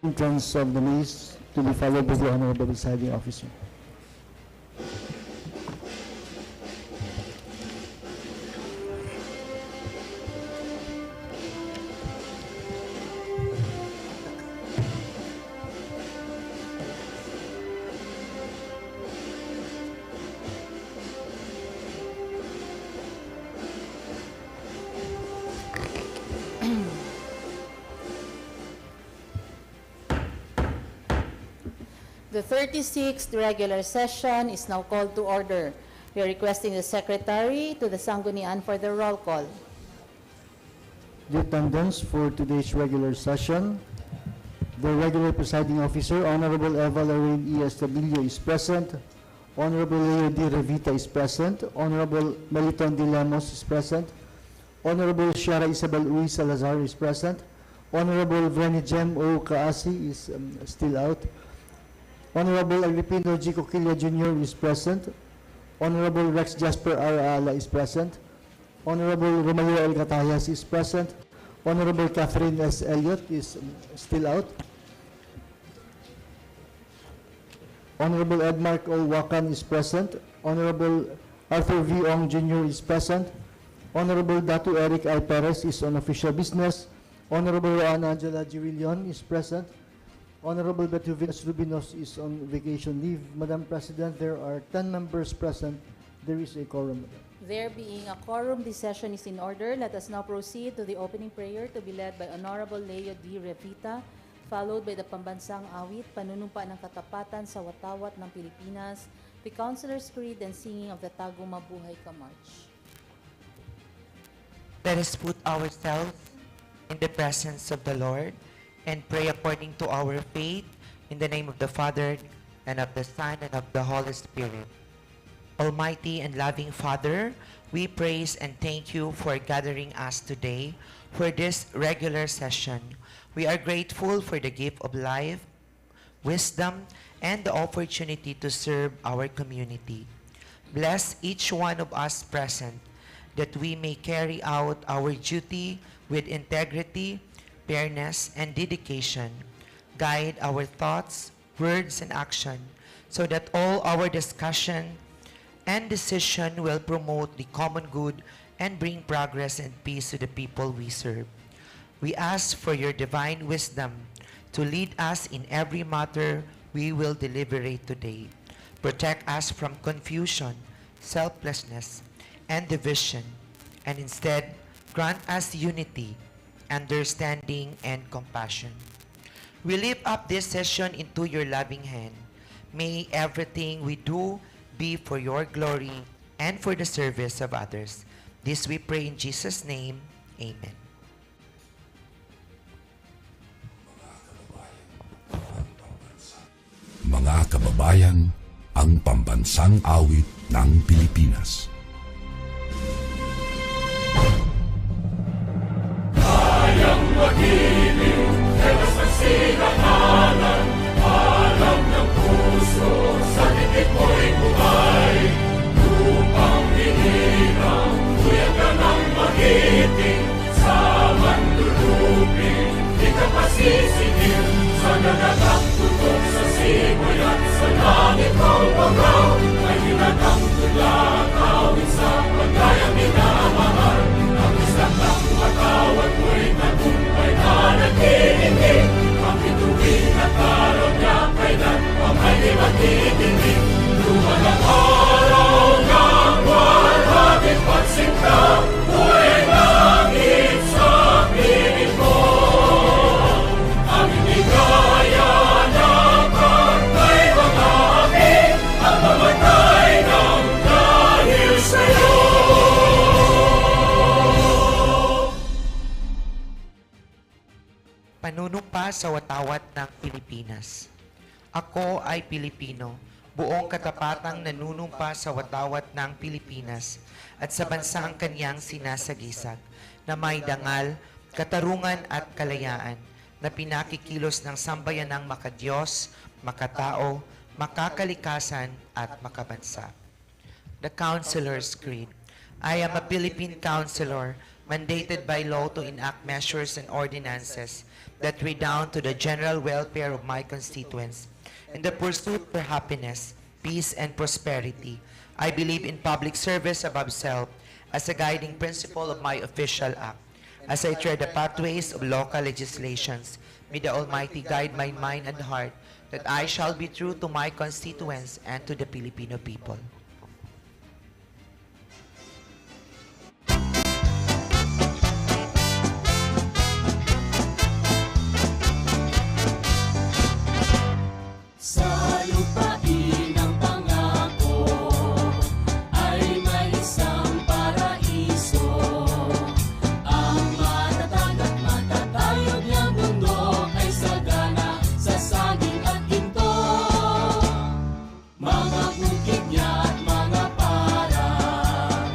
entrance of the maze to be followed by the Honorable Presiding Officer. The 36th regular session is now called to order. We are requesting the Secretary to the Sangguniang for the roll call. The attendance for today's regular session, the regular presiding officer, Honorable Eva Lorraine E. Estabilio is present. Honorable Leo D. Revita is present. Honorable Meliton De Lemos is present. Honorable Shara Isabel Uy Salazar is present. Honorable Vrenijem O. Kaasi is still out. Honorable Agripino G. Coquilla Jr. is present. Honorable Rex Jasper R. Ala is present. Honorable Romayo L. Catayas is present. Honorable Catherine S. Elliott is still out. Honorable Edmark O. Wakan is present. Honorable Arthur V. Ong Jr. is present. Honorable Datu Eric I. Perez is on official business. Honorable Roan Angela Girillion is present. Honorable Betuvinas Rubinos is on vacation leave. Madam President, there are 10 members present. There is a quorum. There being a quorum, this session is in order. Let us now proceed to the opening prayer to be led by Honorable Leo D. Revita, followed by the Pambansang Awit, Panunumpa ng Katapatan sa Watawat ng Pilipinas, the Councilor's Creed, and singing of the Tagum Mabuhay Ka March. Let us put ourselves in the presence of the Lord and pray according to our faith in the name of the Father and of the Son and of the Holy Spirit. Almighty and loving Father, we praise and thank you for gathering us today for this regular session. We are grateful for the gift of life, wisdom, and the opportunity to serve our community. Bless each one of us present that we may carry out our duty with integrity, fairness, and dedication. Guide our thoughts, words, and action so that all our discussion and decision will promote the common good and bring progress and peace to the people we serve. We ask for your divine wisdom to lead us in every matter we will deliberate today. Protect us from confusion, selflessness, and division, and instead grant us unity, understanding, and compassion. We lift up this session into your loving hand. May everything we do be for your glory and for the service of others. This we pray in Jesus' name. Amen. Mga kababayan, ang pambansang awit ng Pilipinas. Kayang magiliw, telas ang sinakalan, alam ng puso, sa titik mo'y buhay. Lupang hinirang, tuyag ka ng magiting, sa mandulupin, di ka pasisingil, sa nagatang tutok sa simoy at sa langit ang bagaw, ay hinatang tulad, awit sa pagkayang minamahal, ang isang ng matawad mo'y tagumpay na naghihingi, ang bituin at araw niya kailan pamay di magtitingin. Luman ang araw ng walhagin pagsinta, buhay langit sa piling mo. Ang hindi kaya na pagkay mga akin, ang mamatay ng dahil sa'yo. Panunumpa sa watawat ng Pilipinas. Ako ay Pilipino, buong katapatang nanunumpa sa watawat ng Pilipinas at sa bansang kanyang sinasagisag, na may dangal, katarungan at kalayaan, na pinakikilos ng sambayanang makadiyos, makatao, makakalikasan at makabansa. The Councilor's Creed. I am a Philippine Councilor, mandated by law to enact measures and ordinances that redound to the general welfare of my constituents. In the pursuit for happiness, peace, and prosperity, I believe in public service above self as a guiding principle of my official act. As I tread the pathways of local legislations, may the Almighty guide my mind and heart that I shall be true to my constituents and to the Filipino people. Sa lupain ng pangako ay may isang paraiso. Ang matatag at matatayog niyang bundok ay sagana sa saging at ginto. Mga bukid niya at mga parang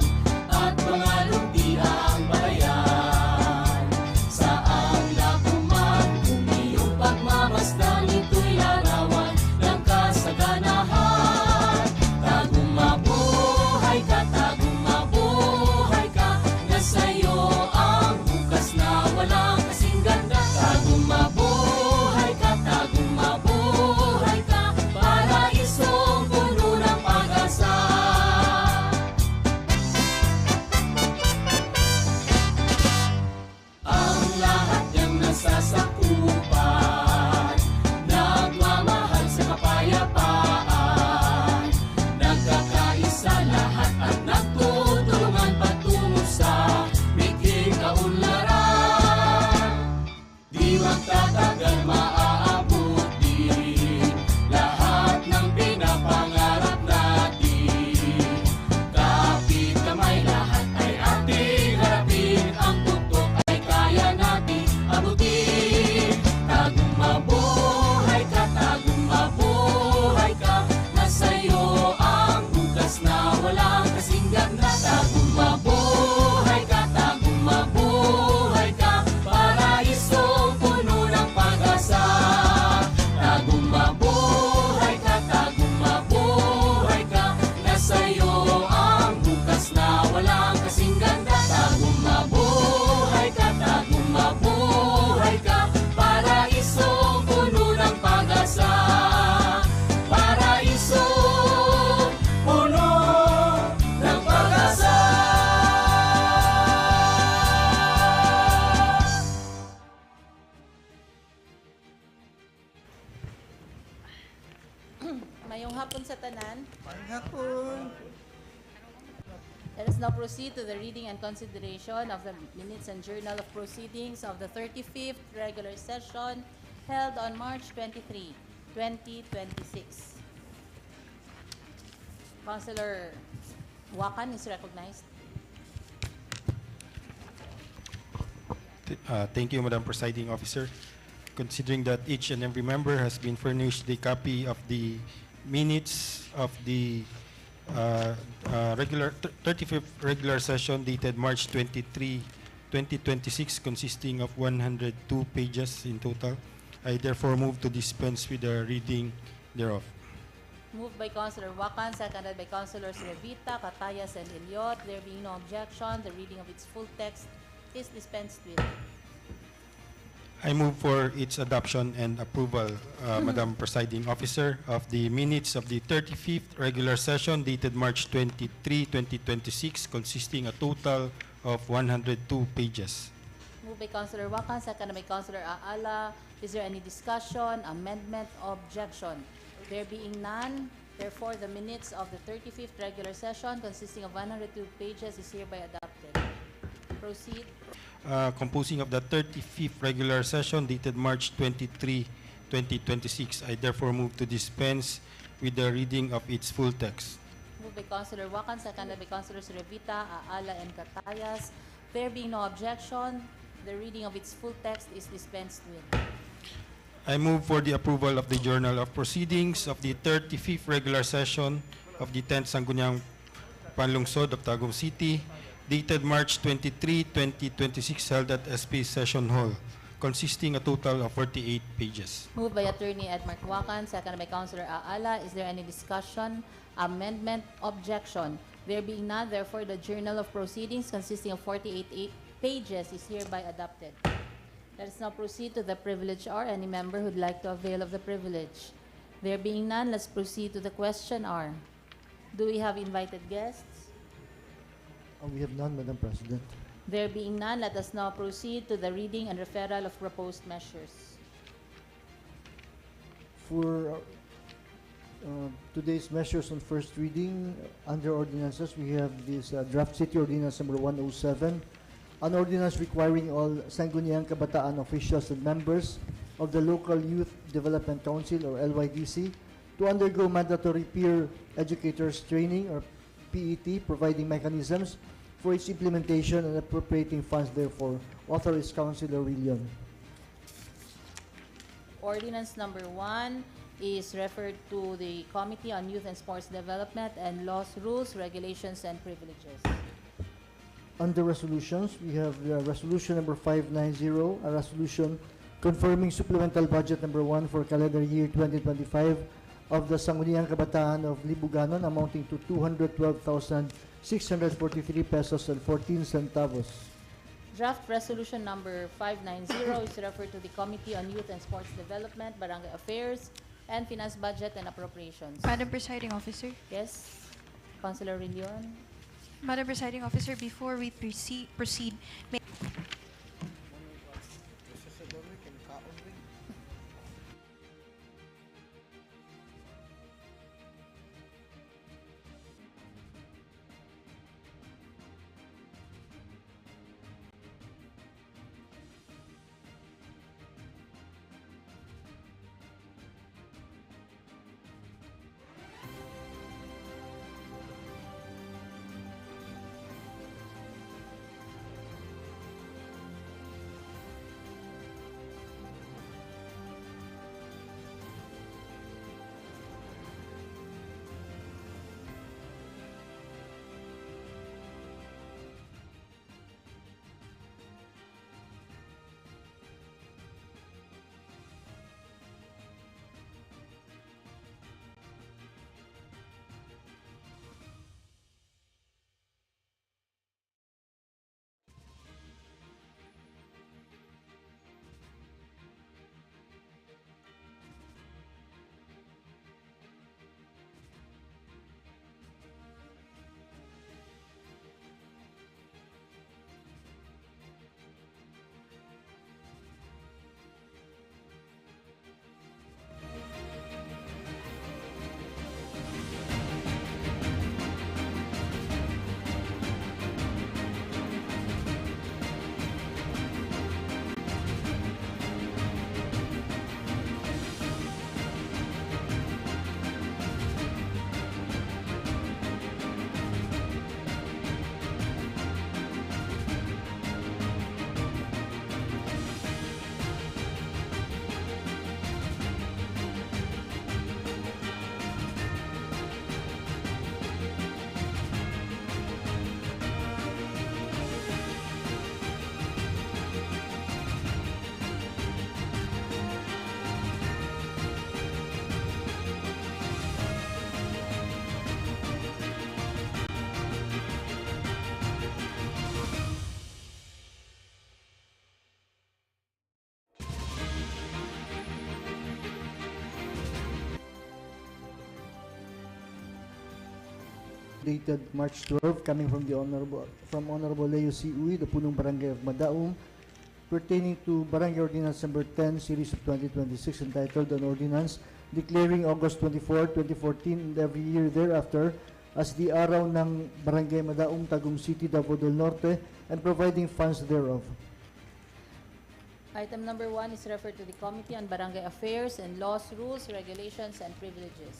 at mga lumpiang balayan. Saan lakuman kung iyong pagmamasdan ito'y larawan ng kasaganahan. Tagum mabuhay ka, tagum mabuhay ka, na sa'yo ang bukas na walang kasing ganda. Tagum mabuhay ka, tagum mabuhay ka, paraisong puno ng pag-asa. Ang lahat niyang nasasakupan, nagmamahal sa kapayapaan, nagkakaisa lahat at nagtutulungan patungo sa miting kaunlaran. Di magtatagal maaabot din lahat ng pinapangarap natin. Kapit kamay lahat ay ating harapin, ang tuktok ay kaya natin abutin. Tagum mabuhay ka, tagum mabuhay ka, na sa'yo ang bukas na walang kasing ganda. Tagum mabuhay ka, tagum mabuhay ka, paraisong puno ng pag-asa. Tagum mabuhay ka, tagum mabuhay ka, na sa'yo ang bukas na walang kasing ganda. Tagum mabuhay ka, tagum mabuhay ka, paraisong puno ng pag-asa. Paraisong puno ng pag-asa. Mayong hapon sa tanan. Let us now proceed to the reading and consideration of the minutes and journal of proceedings of the 35th regular session held on March 23, 2026. Councilor Wakan is recognized. Thank you, Madam Presiding Officer. Considering that each and every member has been furnished a copy of the minutes of the 35th regular session dated March 23, 2026, consisting of 102 pages in total, I therefore move to dispense with the reading thereof. Moved by Councilor Wakan, seconded by Councilors Revita, Catayas, and Eliot. There being no objection, the reading of its full text is dispensed with. I move for its adoption and approval, Madam Presiding Officer, of the minutes of the 35th regular session dated March 23, 2026, consisting a total of 102 pages. Moved by Councilor Wakan, seconded by Councilor Aala. Is there any discussion, amendment, objection? There being none, therefore the minutes of the 35th regular session consisting of 102 pages is hereby adopted. Proceed. Composing of the 35th regular session dated March 23, 2026, I therefore move to dispense with the reading of its full text. Moved by Councilor Wakan, seconded by Councilors Revita, Aala, and Catayas. There being no objection, the reading of its full text is dispensed with. I move for the approval of the Journal of Proceedings of the 35th regular session of the 10th Sangguniang Panlungsod of Tagum City, dated March 23, 2026, held at SP Session Hall, consisting a total of 48 pages. Moved by Attorney Edmark Wakan, seconded by Councilor Aala. Is there any discussion, amendment, objection? There being none, therefore, the Journal of Proceedings consisting of 48 pages is hereby adopted. Let us now proceed to the privilege hour. Any member who'd like to avail of the privilege? There being none, let's proceed to the question hour. Do we have invited guests? We have none, Madam President. There being none, let us now proceed to the reading and referral of proposed measures. For today's measures on first reading, under ordinances, we have this draft city ordinance number 107, an ordinance requiring all Sangguniang Kabataan officials and members of the Local Youth Development Council or LYDC to undergo mandatory peer educators training or PET, providing mechanisms for its implementation and appropriating funds therefore. Author is Councilor William. Ordinance number 1 is referred to the Committee on Youth and Sports Development and Laws, Rules, Regulations, and Privileges. Under resolutions, we have resolution number 590, a resolution confirming supplemental budget number 1 for calendar year 2025 of the Sangguniang Kabataan of Libuganon amounting to 212,643 pesos and 14 centavos. Draft resolution number 590 is referred to the Committee on Youth and Sports Development, Barangay Affairs, and Finance Budget and Appropriations. Madam Presiding Officer. Yes, Councilor Rillion. Madam Presiding Officer, before we proceed, may Dated March 12, coming from Honorable Leo C. Uy, the Punong Barangay of Madaum, pertaining to Barangay Ordinance number 10, series of 2026, entitled an ordinance declaring August 24, 2014, and every year thereafter as the araw ng Barangay Madaum, Tagum City, Davao del Norte, and providing funds thereof. Item number 1 is referred to the Committee on Barangay Affairs and Laws, Rules, Regulations, and Privileges.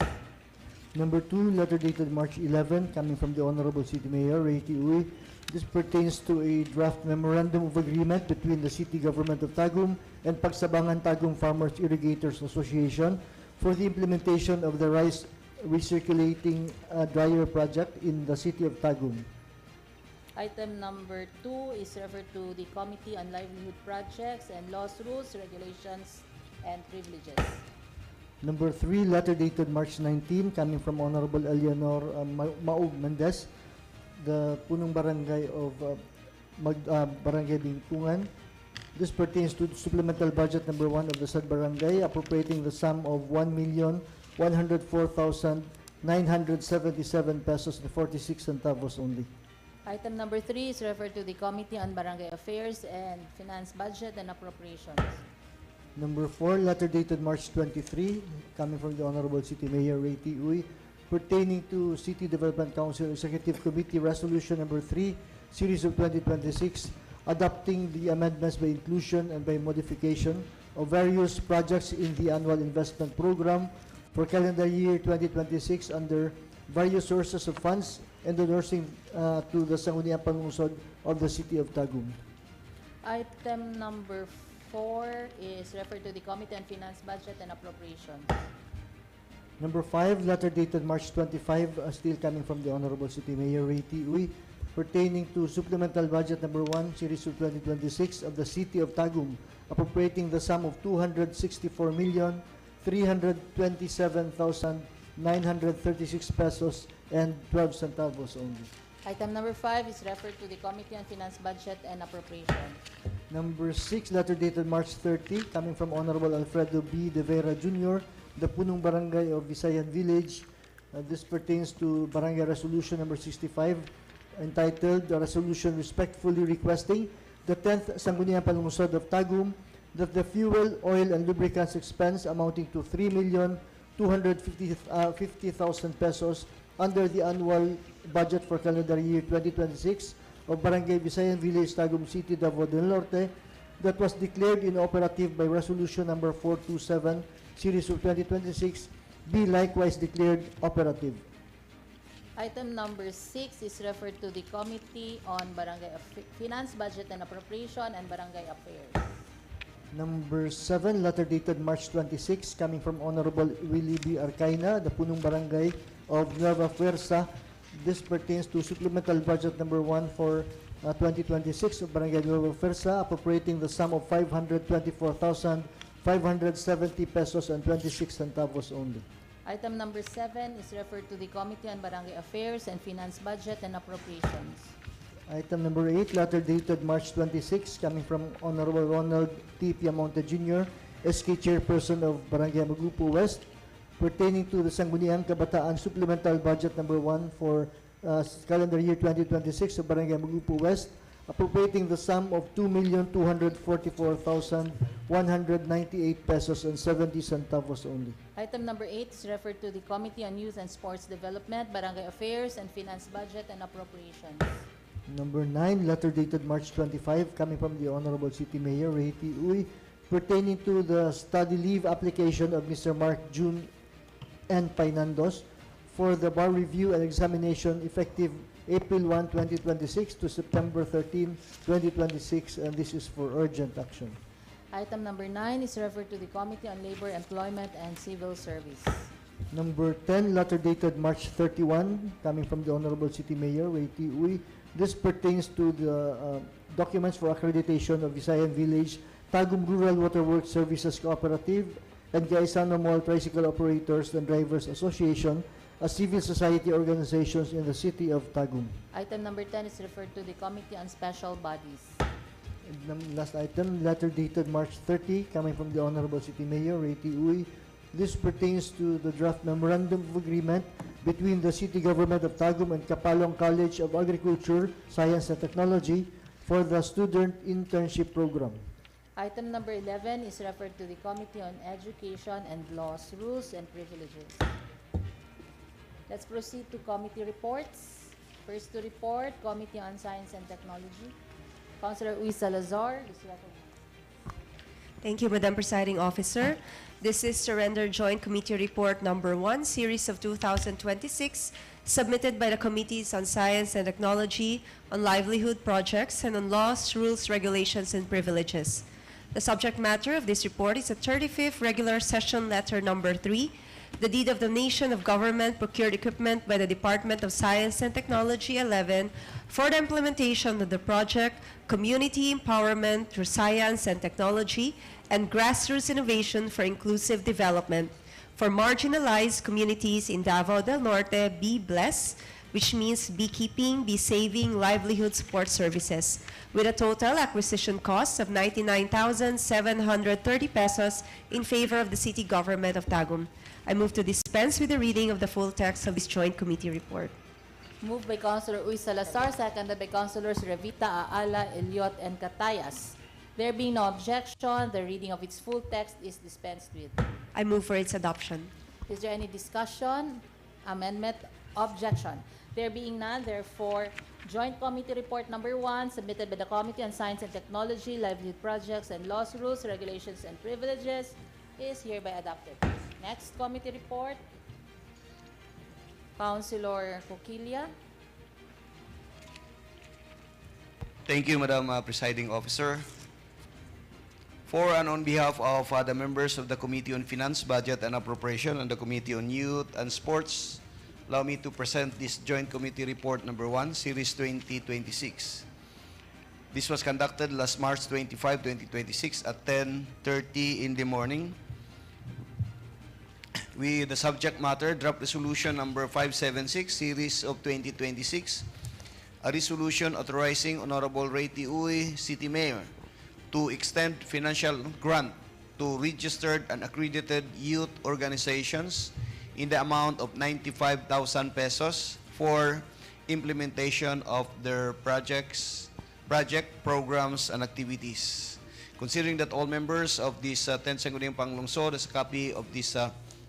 Number 2, letter dated March 11, coming from the Honorable City Mayor, Ray T. Uy. This pertains to a draft memorandum of agreement between the City Government of Tagum and Pagsabangan Tagum Farmers Irrigators Association for the implementation of the rice recirculating dryer project in the City of Tagum. Item number 2 is referred to the Committee on Livelihood Projects and Laws, Rules, Regulations, and Privileges. Number 3, letter dated March 19, coming from Honorable Eleanor Maug Mendez, the Punong Barangay of Barangay Bingkungan. This pertains to supplemental budget number 1 of the said barangay, appropriating the sum of 1,104,977 pesos and 46 centavos only. Item number 3 is referred to the Committee on Barangay Affairs and Finance Budget and Appropriations. Number 4, letter dated March 23, coming from the Honorable City Mayor Ray T. Uy, pertaining to City Development Council Executive Committee Resolution Number 3, Series of 2026, adopting the amendments by inclusion and by modification of various projects in the annual investment program for calendar year 2026 under various sources of funds, endorsing to the Sangguniang Panlungsod of the City of Tagum. Item number 4 is referred to the Committee on Finance Budget and Appropriations. Number 5, letter dated March 25, still coming from the Honorable City Mayor Ray T. Uy, pertaining to supplemental budget number 1, series of 2026 of the City of Tagum, appropriating the sum of 264,327,936 pesos and 12 centavos only. Item number 5 is referred to the Committee on Finance Budget and Appropriations. Number 6, letter dated March 30, coming from Honorable Alfredo B. De Vera Jr., the Punong Barangay of Visayan Village. This pertains to Barangay Resolution number 65, entitled the resolution respectfully requesting the 10th Sangguniang Panlungsod of Tagum that the fuel, oil, and lubricants expense amounting to 3,250,000 pesos under the annual budget for calendar year 2026 of Barangay Visayan Village, Tagum City, Davao del Norte, that was declared inoperative by Resolution number 427, Series of 2026, be likewise declared operative. Item number 6 is referred to the Committee on Finance Budget and Appropriation and Barangay Affairs. Number 7, letter dated March 26, coming from Honorable Willie B. Arcaina, the Punong Barangay of Nueva Fuerza. This pertains to supplemental budget number 1 for 2026 of Barangay Nueva Fuerza, appropriating the sum of 524,570 pesos and 26 centavos only. Item number 7 is referred to the Committee on Barangay Affairs and Finance Budget and Appropriations. Item number 8, letter dated March 26, coming from Honorable Ronald T. Piamonte Jr., SK Chairperson of Barangay Magupo West, pertaining to the Sangguniang Kabataan Supplemental Budget number 1 for calendar year 2026 of Barangay Magupo West, appropriating the sum of 2,244,198 pesos and 70 centavos only. Item number 8 is referred to the Committee on Youth and Sports Development, Barangay Affairs, and Finance Budget and Appropriations. Number 9, letter dated March 25, coming from the Honorable City Mayor Ray T. Uy, pertaining to the study leave application of Mr. Mark June N. Painandos for the bar review and examination effective April 1, 2026 to September 13, 2026, and this is for urgent action. Item number 9 is referred to the Committee on Labor, Employment, and Civil Service. Number 10, letter dated March 31, coming from the Honorable City Mayor Ray T. Uy. This pertains to the documents for accreditation of Visayan Village, Tagum Rural Waterworks Services Cooperative, and Gaisano Mall Tricycle Operators and Drivers Association as civil society organizations in the city of Tagum. Item number 10 is referred to the Committee on Special Bodies. And last item, letter dated March 30, coming from the Honorable City Mayor Ray T. Uy. This pertains to the draft memorandum of agreement between the City Government of Tagum and Kapalong College of Agriculture, Science and Technology for the Student Internship Program. Item number 11 is referred to the Committee on Education and Laws, Rules, and Privileges. Let's proceed to committee reports. First to report, Committee on Science and Technology. Councilor Uy Salazar is recognized. Thank you, Madam Presiding Officer. This is Surrender Joint Committee Report Number 1, Series of 2026, submitted by the Committees on Science and Technology, on Livelihood Projects, and on Laws, Rules, Regulations, and Privileges. The subject matter of this report is the 35th Regular Session Letter Number 3, the Deed of Donation of Government Procured Equipment by the Department of Science and Technology 11 for the implementation of the project Community Empowerment through Science and Technology and Grassroots Innovation for Inclusive Development for marginalized communities in Davao del Norte, be blessed which means beekeeping, bee saving, livelihood support services, with a total acquisition cost of 99,730 pesos in favor of the city government of Tagum. I move to dispense with the reading of the full text of this joint committee report. Moved by Councilor Uy Salazar, seconded by Councilors Revita, Aala, Eliot, and Catayas. There being no objection, the reading of its full text is dispensed with. I move for its adoption. Is there any discussion, amendment, objection? There being none, therefore, Joint Committee Report Number 1, submitted by the Committee on Science and Technology, Livelihood Projects, and Laws, Rules, Regulations, and Privileges, is hereby adopted. Next committee report, Councilor Coquilla. Thank you, Madam Presiding Officer. For and on behalf of the members of the Committee on Finance, Budget, and Appropriation and the Committee on Youth and Sports, allow me to present this Joint Committee Report Number 1, Series 2026. This was conducted last March 25, 2026 at 10:30 in the morning. With the subject matter, Draft Resolution Number 576, Series of 2026, a resolution authorizing Honorable Ray T. Uy, City Mayor, to extend financial grant to registered and accredited youth organizations in the amount of 95,000 pesos for implementation of their programs, and activities. Considering that all members of this 10th Sangguniang Panlungsod has a copy of this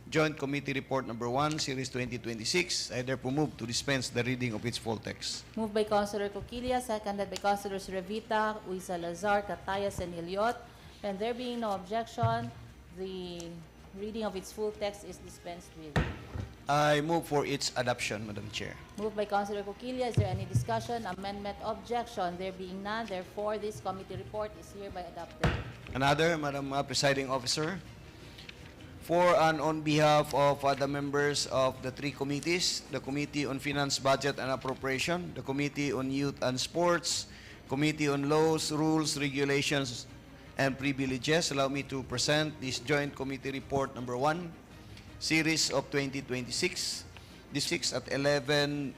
Joint Committee Report Number 1, Series 2026, I therefore move to dispense the reading of its full text. Moved by Councilor Coquilla, seconded by Councilors Revita, Uy Salazar, Catayas, and Eliot. And there being no objection, the reading of its full text is dispensed with. I move for its adoption, Madam Chair. Moved by Councilor Coquilla. Is there any discussion, amendment, objection? There being none, therefore, this committee report is hereby adopted. Another, Madam Presiding Officer. For and on behalf of the members of the three committees, the Committee on Finance, Budget, and Appropriation, the Committee on Youth and Sports, Committee on Laws, Rules, Regulations, and Privileges, allow me to present this Joint Committee Report Number 1, Series of 2026. This 6 at 11:05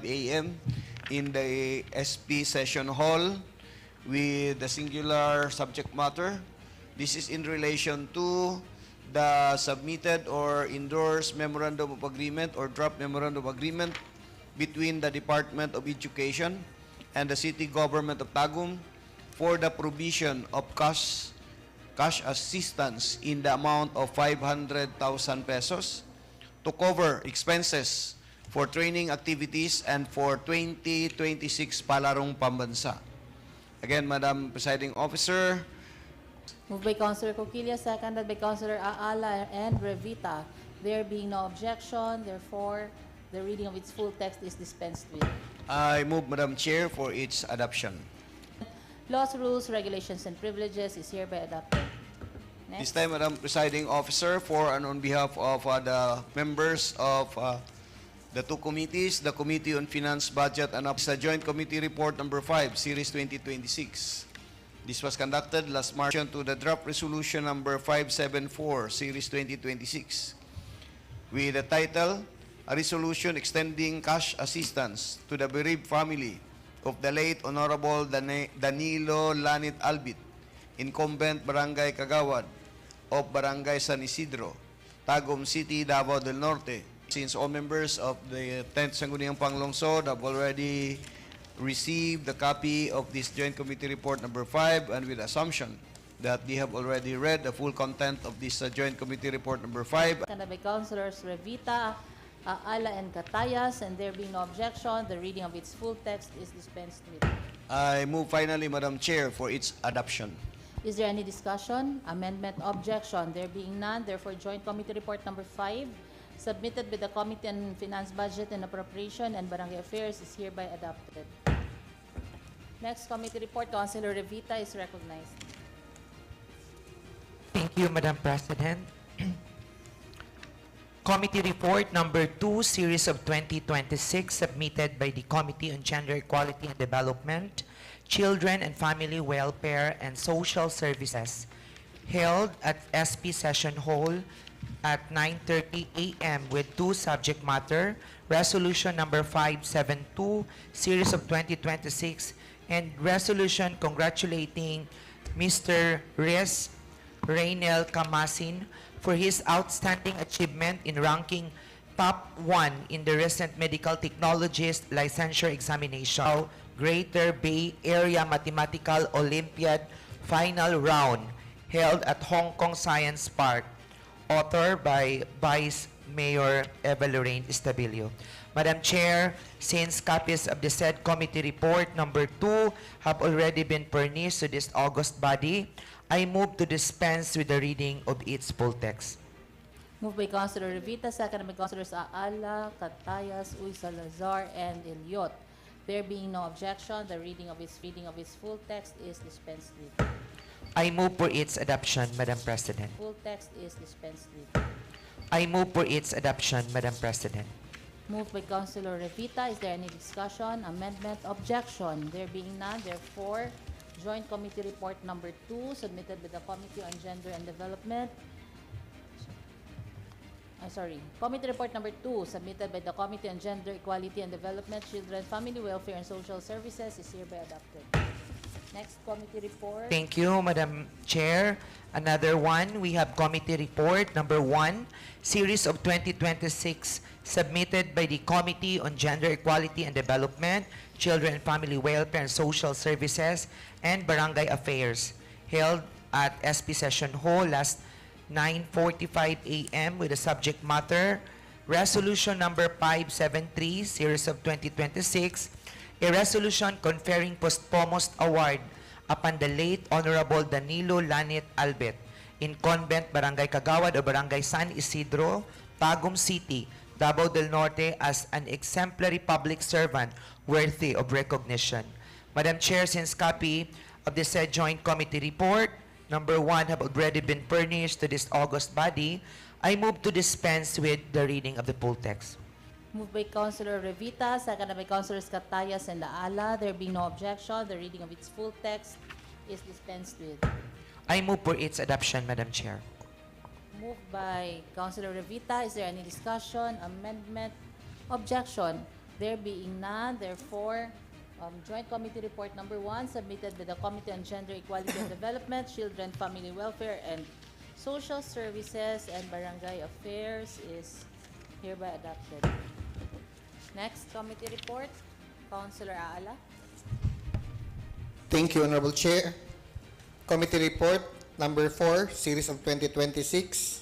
a.m. in the SP Session Hall with the singular subject matter. This is in relation to the submitted or endorsed Memorandum of Agreement or Draft Memorandum of Agreement between the Department of Education and the City Government of Tagum for the provision of cash assistance in the amount of 500,000 pesos to cover expenses for training activities and for 2026 Palarong Pambansa. Again, Madam Presiding Officer, Moved by Councilor Coquilla, seconded by Councilor Aala and Revita. There being no objection, therefore, the reading of its full text is dispensed with. I move, Madam Chair, for its adoption. Laws, Rules, Regulations, and Privileges is hereby adopted. This Next. time, Madam Presiding Officer, for and on behalf of the members of the two committees, the Committee on Finance, Budget, and the Joint Committee Report Number 5, Series 2026. This was conducted last March to the Draft Resolution Number 574, Series 2026, with the title, A Resolution Extending Cash Assistance to the Bereaved Family of the late Honorable Danilo Lanit Albit, Incumbent Barangay Kagawad of Barangay San Isidro, Tagum City, Davao del Norte. Since all members of the 10th Sangguniang Panlungsod have already received the copy of this Joint Committee Report Number 5, and with assumption that they have already read the full content of this Joint Committee Report Number 5. Seconded by Councilors Revita, Aala, and Catayas, and there being no objection, the reading of its full text is dispensed with. I move finally, Madam Chair, for its adoption. Is there any discussion, amendment, objection? There being none, therefore, Joint Committee Report Number 5, submitted by the Committee on Finance, Budget, and Appropriation and Barangay Affairs is hereby adopted. Next committee report, Councilor Revita is recognized. Thank you, Madam President. Committee Report Number 2, Series of 2026, submitted by the Committee on Gender Equality and Development, Children and Family Welfare and Social Services, held at SP Session Hall at 9:30 a.m. with two subject matter, Resolution number 572, Series of 2026, and resolution congratulating Mr. Rez Reynel Camasin for his outstanding achievement in ranking top 1 in the recent Medical Technologist Licensure Examination, Greater Bay Area Mathematical Olympiad Final Round held at Hong Kong Science Park, author by Vice Mayor Eva Lorraine Estabilio. Madam Chair, since copies of the said committee report number 2 have already been furnished to this august body, I move to dispense with the reading of its full text. Moved by Councilor Revita, seconded by Councilors Aala, Catayas, Uy, Salazar, and Eliot. There being no objection, the reading of its full text is dispensed with. I move for its adoption, Madam President. Full text is dispensed with. I move for its adoption, Madam President. Moved by Councilor Revita. Is there any discussion, amendment, objection? There being none, therefore, Joint Committee Report number 2 submitted by the Committee on Gender and Development. Committee Report number 2 submitted by the Committee on Gender, Equality and Development, Children, Family Welfare and Social Services is hereby adopted. Next committee report. Thank you, Madam Chair. Another one, we have Committee Report number 1, Series of 2026, submitted by the Committee on Gender, Equality and Development, Children, Family Welfare and Social Services, and Barangay Affairs, held at SP Session Hall last 9:45 a.m. with the subject matter, Resolution number 573, Series of 2026, a resolution conferring posthumous award upon the late Honorable Danilo Lanit Albet in Convent, Barangay Kagawad o Barangay San Isidro, Tagum City, Davao del Norte as an exemplary public servant worthy of recognition. Madam Chair, since copy of the said joint committee report, number 1, have already been furnished to this august body, I move to dispense with the reading of the full text. Moved by Councilor Revita, seconded by Councilors Catayas and Aala. There being no objection, the reading of its full text is dispensed with. I move for its adoption, Madam Chair. Moved by Councilor Revita. Is there any discussion, amendment, objection? There being none, therefore, Joint Committee Report number 1 submitted by the Committee on Gender, Equality and Development, Children, Family Welfare and Social Services and Barangay Affairs is hereby adopted. Next committee report, Councilor Aala. Thank you, Honorable Chair. Committee Report number 4, Series of 2026,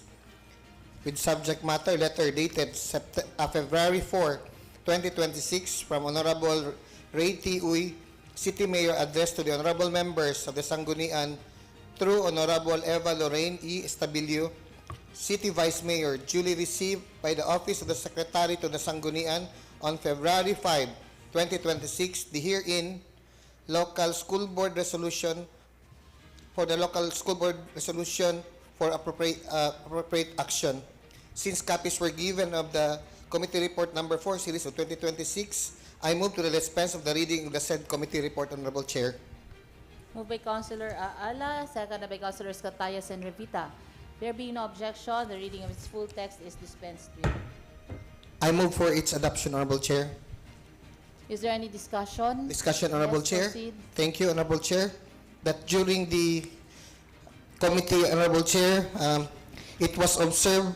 with subject matter letter dated February 4, 2026, from Honorable Ray T. Uy, City Mayor, addressed to the Honorable Members of the Sangguniang through Honorable Eva Lorraine E. Estabilio, City Vice Mayor, duly received by the Office of the Secretary to the Sangguniang on February 5, 2026, the herein local school board resolution for the local school board resolution for appropriate action. Since copies were given of the Committee Report number 4, Series of 2026, I move to the dispense of the reading of the said committee report, Honorable Chair. Moved by Councilor Aala, seconded by Councilors Catayas and Revita. There being no objection, the reading of its full text is dispensed with. I move for its adoption, Honorable Chair. Is there any discussion? Discussion, Honorable Yes, Chair. proceed. Thank you, Honorable Chair. That during the committee, Honorable Chair, it was observed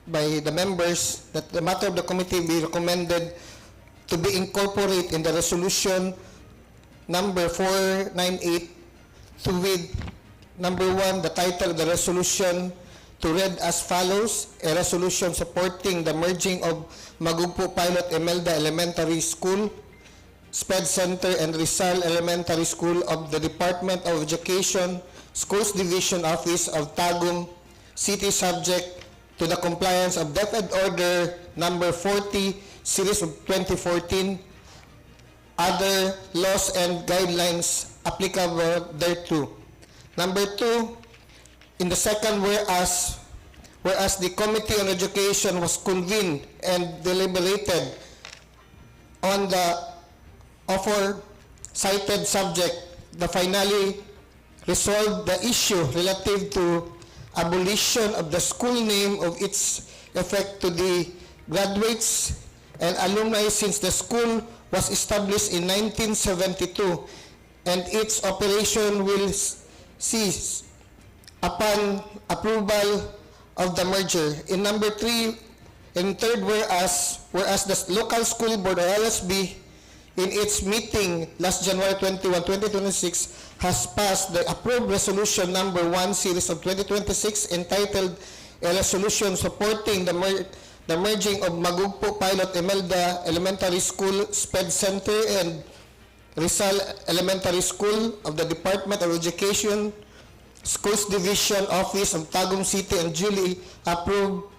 by the members that the matter of the committee be recommended to be incorporated in the resolution number 498 to with number 1, the title of the resolution to read as follows: a resolution supporting the merging of Magugpo Pilot Emelda Elementary School, SPED Center, and Rizal Elementary School of the Department of Education, Schools Division Office of Tagum City, subject to the compliance of DepEd Order number 40, Series of 2014, other laws and guidelines applicable thereto. Number 2, in the second whereas the Committee on Education was convened and deliberated on the aforementioned subject, the finally resolved the issue relative to abolition of the school name of its effect to the graduates and alumni since the school was established in 1972, and its operation will cease upon approval of the merger. In number 3, in third, whereas the local school board or LSB in its meeting last January 21, 2026 has passed the approved resolution number 1 series of 2026 entitled a resolution supporting the merging of Magugpo Pilot Emelda Elementary School SPED Center and Rizal Elementary School of the Department of Education Schools Division Office of Tagum City, and duly approved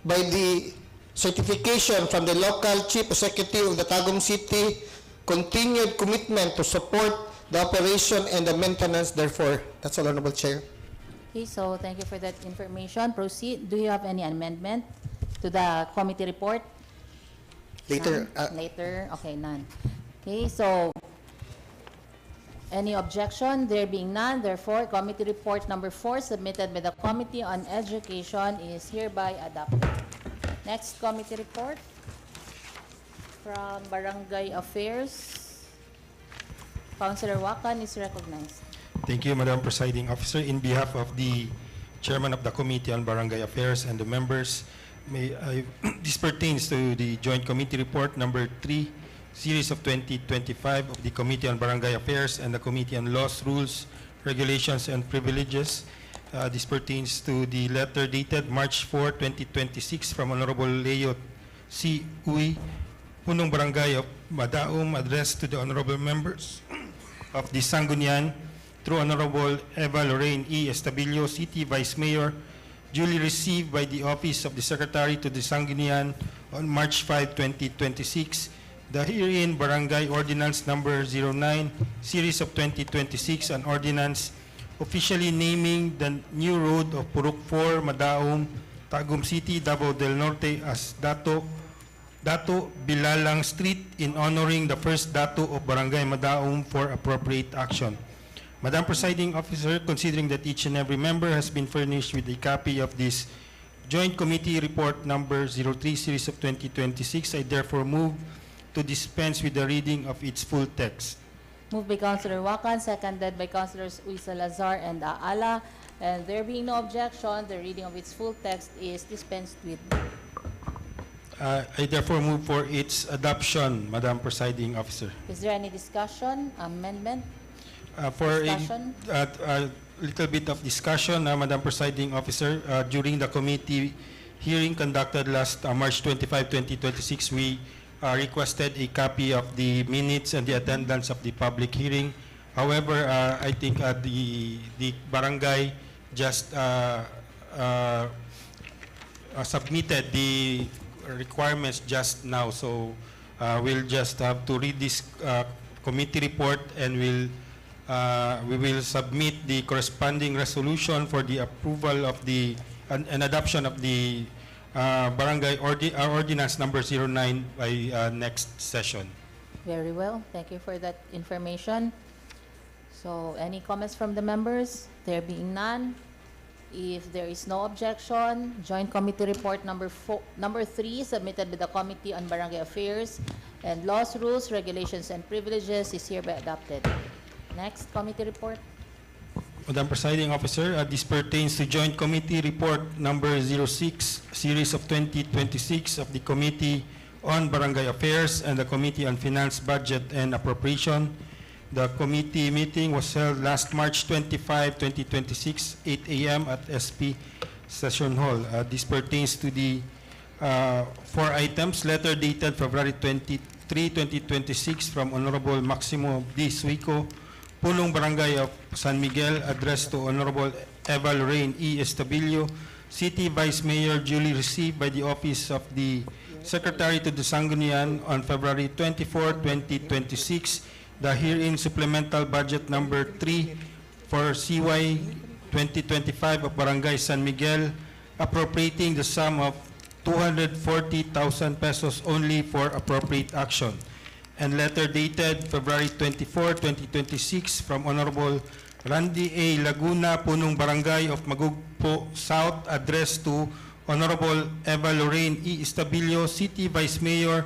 by the certification from the local chief executive of the Tagum City, continued commitment to support the operation and the maintenance therefore. That's all, Honorable Chair. Okay, so thank you for that information. Proceed. Do you have any amendment to the committee report? Later. None? Later? Okay, none. Okay, so any objection? There being none, therefore, committee report number 4 submitted by the Committee on Education is hereby adopted. Next committee report from Barangay Affairs. Councilor Wakan is recognized. Thank you, Madam Presiding Officer. In behalf of the Chairman of the Committee on Barangay Affairs and the members, this pertains to the Joint Committee Report number 3, Series of 2025 of the Committee on Barangay Affairs and the Committee on Laws, Rules, Regulations, and Privileges. This pertains to the letter dated March 4, 2026 from Honorable Leo C. Uy, Punong Barangay of Madaum, addressed to the Honorable members of the Sangguniang through Honorable Eva Lorraine E. Estabilio, City Vice Mayor, duly received by the Office of the Secretary to the Sangguniang on March 5, 2026. The herein Barangay Ordinance Number 09, Series of 2026, an ordinance officially naming the new road of Purok 4, Madaum, Tagum City, Davao del Norte as Dato Bilalang Street in honoring the first Dato of Barangay Madaum for appropriate action. Madam Presiding Officer, considering that each and every member has been furnished with a copy of this Joint Committee Report Number 03, Series of 2026, I therefore move to dispense with the reading of its full text. Moved by Councilor Wakan, seconded by Councilors Uy Salazar and Aala. And there being no objection, the reading of its full text is dispensed with. I therefore move for its adoption, Madam Presiding Officer. Is there any discussion, amendment? For Discussion? a little bit of discussion, Madam Presiding Officer, during the committee hearing conducted last March 25, 2026, we requested a copy of the minutes and the attendance of the public hearing. However, I think the barangay just submitted the requirements just now, so we'll just have to read this committee report, and we will submit the corresponding resolution for the approval of the and adoption of the Barangay Ordinance Number 09 by next session. Very well. Thank you for that information. So, any comments from the members? There being none, if there is no objection, Joint Committee Report number 3, submitted by the Committee on Barangay Affairs and Laws, Rules, Regulations, and Privileges is hereby adopted. Next committee report. Madam Presiding Officer, this pertains to Joint Committee Report Number 06, Series of 2026 of the Committee on Barangay Affairs and the Committee on Finance, Budget, and Appropriation. The committee meeting was held last March 25, 2026, 8 a.m. at SP Session Hall. This pertains to the 4 items. Letter dated February 23, 2026 from Honorable Maximo D. Suico, Punong Barangay of San Miguel, addressed to Honorable Eva Lorraine E. Estabilio, City Vice Mayor, duly received by the Office of the Secretary to the Sangguniang on February 24, 2026. The herein supplemental budget number 3 for CY 2025 of Barangay San Miguel, appropriating the sum of 240,000 pesos only for appropriate action. And letter dated February 24, 2026 from Honorable Randy A. Laguna, Punong Barangay of Magugpo South, addressed to Honorable Eva Lorraine E. Estabilio, City Vice Mayor,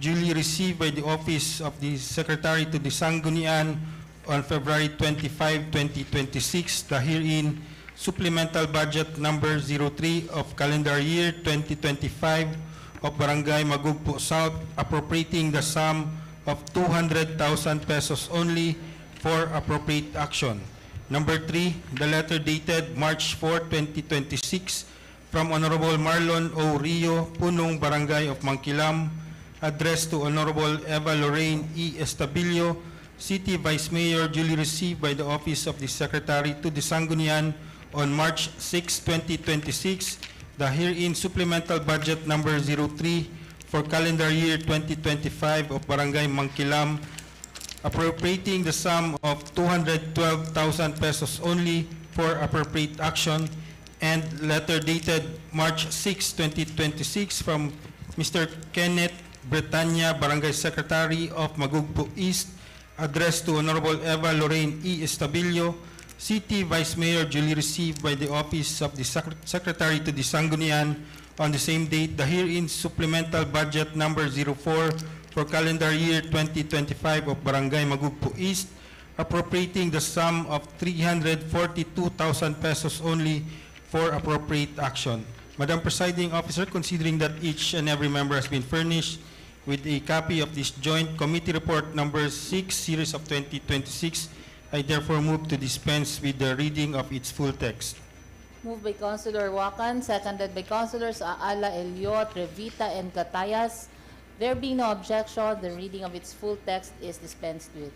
duly received by the Office of the Secretary to the Sangguniang on February 25, 2026, the herein supplemental budget number 03 of calendar year 2025 of Barangay Magugpo South, appropriating the sum of 200,000 pesos only for appropriate action. Number 3, the letter dated March 4, 2026 from Honorable Marlon O. Rio, Punong Barangay of Mangkilam, addressed to Honorable Eva Lorraine E. Estabilio, City Vice Mayor, duly received by the Office of the Secretary to the Sangguniang on March 6, 2026, the herein supplemental budget number 03 for calendar year 2025 of Barangay Mangkilam, appropriating the sum of 212,000 pesos only for appropriate action, and letter dated March 6, 2026 from Mr. Kenneth Bretanya, Barangay Secretary of Magugpo East, addressed to Honorable Eva Lorraine E. Estabilio, City Vice Mayor, duly received by the Office of the Secretary to the Sangguniang on the same date, the herein supplemental budget number 04 for calendar year 2025 of Barangay Magugpo East, appropriating the sum of 342,000 pesos only for appropriate action. Madam Presiding Officer, considering that each and every member has been furnished with a copy of this joint committee report number 6, series of 2026, I therefore move to dispense with the reading of its full text. Moved by Councilor Wacan, seconded by Councilors Aala, Eliot, Revita, and Catayas. There being no objection, the reading of its full text is dispensed with.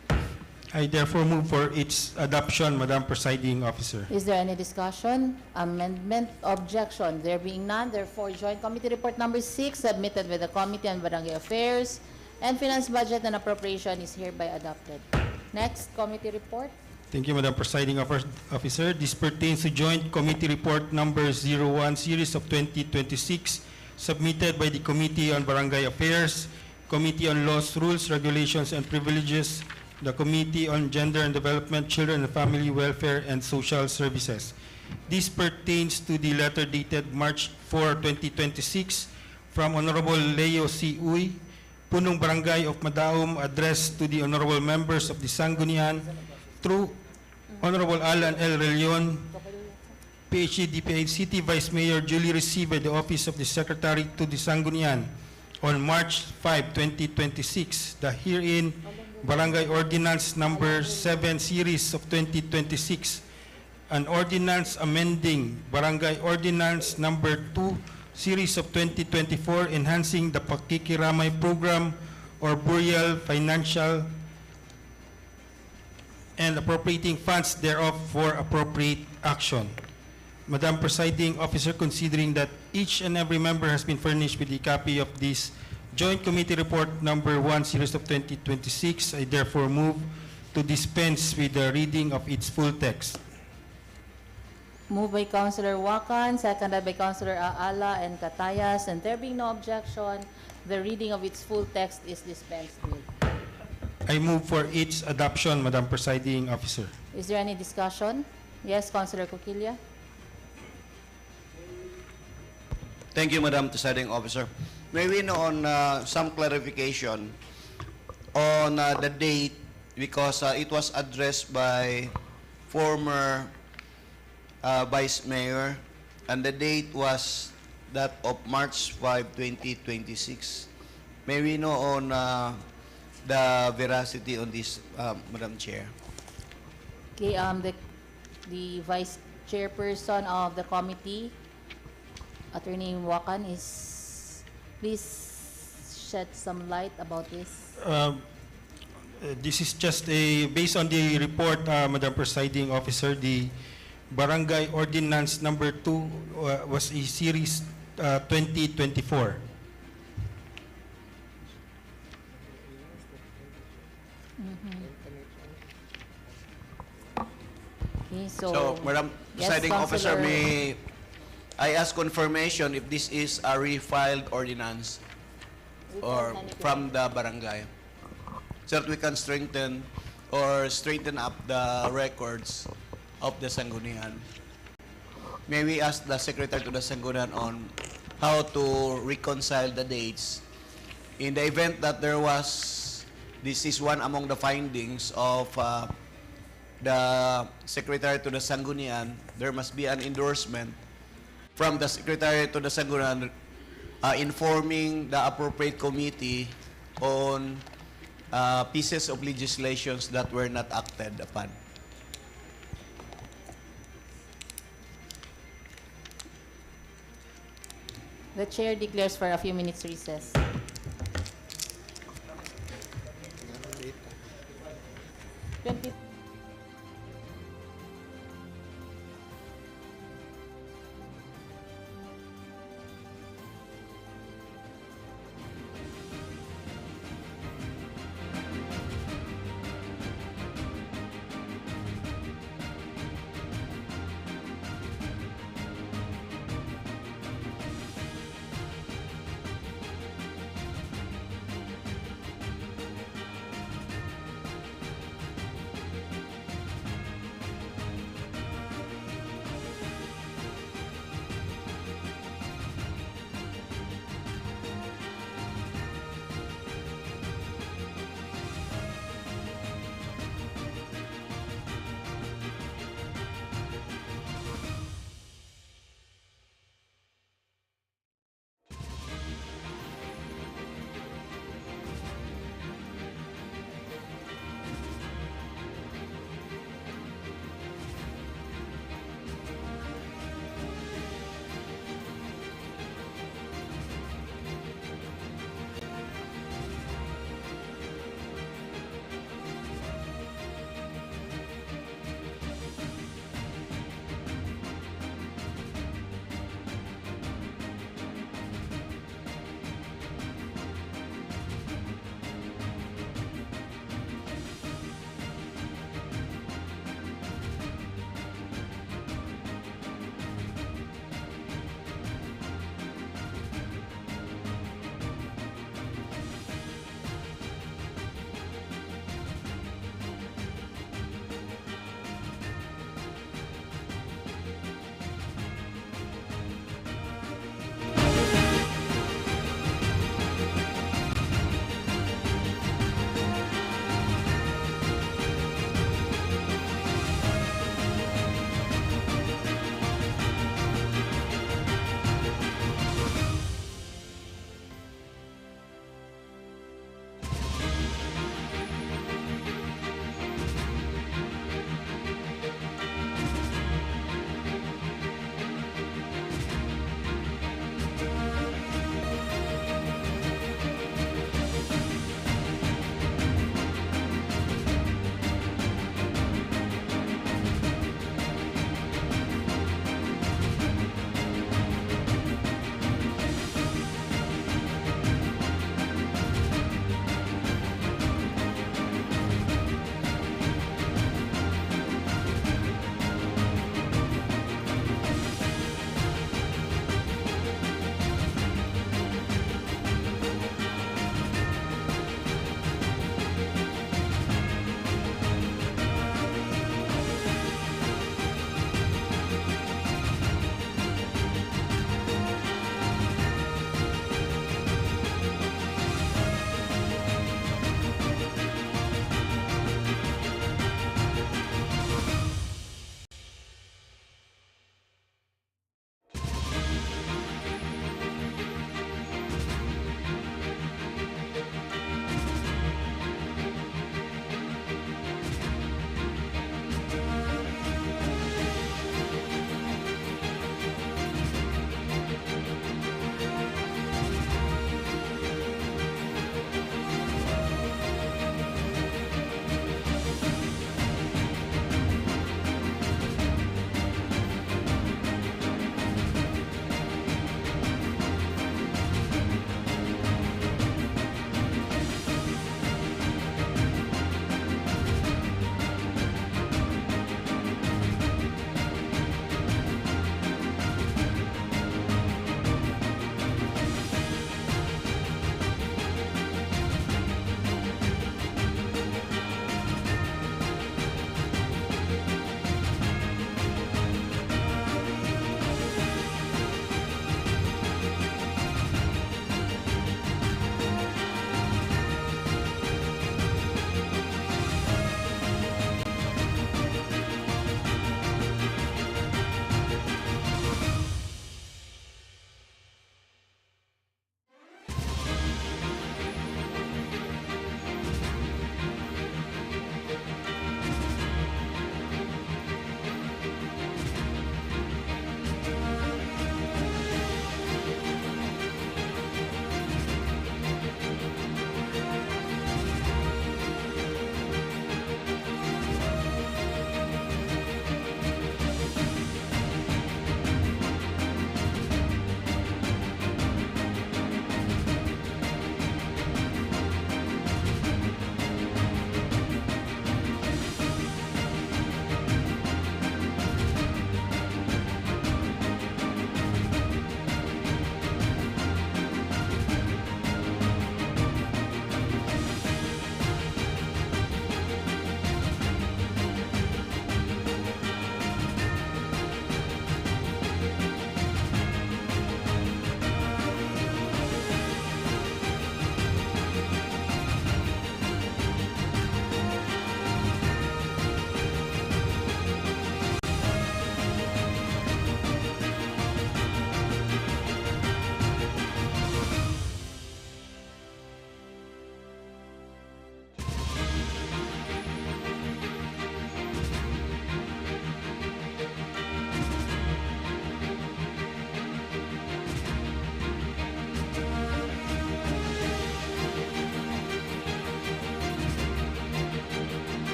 I therefore move for its adoption, Madam Presiding Officer. Is there any discussion? Amendment, objection. There being none, therefore, Joint Committee Report number 6, submitted by the Committee on Barangay Affairs and Finance, Budget, and Appropriation is hereby adopted. Next, committee report. Thank you, Madam Presiding Officer. This pertains to Joint Committee Report number 01, series of 2026, submitted by the Committee on Barangay Affairs, Committee on Laws, Rules, Regulations, and Privileges, the Committee on Gender and Development, Children and Family Welfare, and Social Services. This pertains to the letter dated March 4, 2026, from Honorable Leo C. Uy, Punong Barangay of Madaum, addressed to the Honorable Members of the Sangguniang through Honorable Alan L. Relion, PhD, DPA, City Vice Mayor, duly received by the Office of the Secretary to the Sangguniang on March 5, 2026, the herein Barangay Ordinance number 7, series of 2026, an ordinance amending Barangay Ordinance number 2, series of 2024, enhancing the Pakikiramay Program or burial financial and appropriating funds thereof for appropriate action. Madam Presiding Officer, considering that each and every member has been furnished with a copy of this Joint Committee Report number 1, series of 2026, I therefore move to dispense with the reading of its full text. Moved by Councilor Wacan, seconded by Councilor Aala and Catayas, and there being no objection, the reading of its full text is dispensed with. I move for its adoption, Madam Presiding Officer. Is there any discussion? Yes, Councilor Coquilla. Thank you, Madam Presiding Officer. May we know on some clarification on the date, because it was addressed by former Vice Mayor, and the date was that of March 5, 2026. May we know on the veracity on this, Madam Chair? Okay, the Vice Chairperson of the committee, Attorney Wacan, please shed some light about this. This is just based on the report, Madam Presiding Officer, the Barangay Ordinance number 2 was a series 2024. Okay, So, Madam Yes, Presiding Officer, Councilor. may I ask confirmation if this is a refiled ordinance or from the barangay, so that we can strengthen up the records of the Sangguniang. May we ask the Secretary to the Sangguniang on how to reconcile the dates in the event that there was, this is one among the findings of the Secretary to the Sangguniang, there must be an endorsement from the Secretary to the Sangguniang informing the appropriate committee on pieces of legislations that were not acted upon. The chair declares for a few minutes recess. 20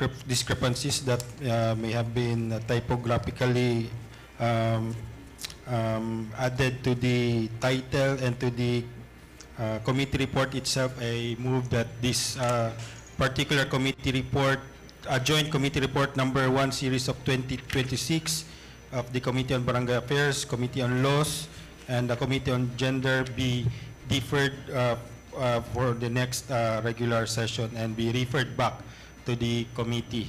discrepancies that may have been typographically added to the title and to the committee report itself, I move that this particular committee report, joint committee report number 1, series of 2026 of the Committee on Barangay Affairs, Committee on Laws, and the Committee on Gender be deferred for the next regular session and be referred back to the committee,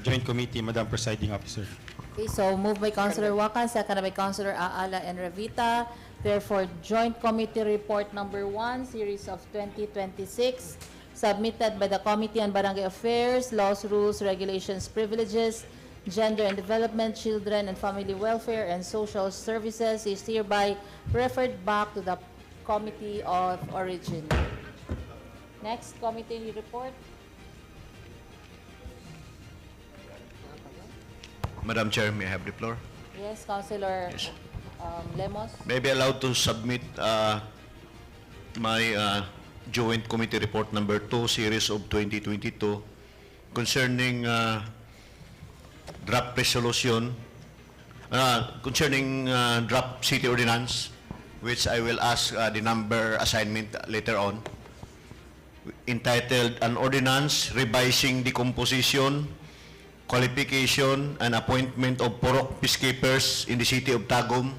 joint committee, Madam Presiding Officer. Okay, so moved by Councilor Wacan, seconded by Councilor Aala and Revita. Therefore, Joint Committee Report Number 1, Series of 2026, submitted by the Committee on Barangay Affairs, Laws, Rules, Regulations, Privileges, Gender and Development, Children and Family Welfare, and Social Services is hereby referred back to the Committee of Origin. Next committee report. Madam Chair, may I have the floor? Yes, Councilor Lemos. May I be allowed to submit my joint committee report number 2, series of 2022, concerning draft resolution, concerning draft city ordinance, which I will ask the number assignment later on, entitled An Ordinance Revising the Composition, Qualification, and Appointment of Purok Peacekeepers in the City of Tagum,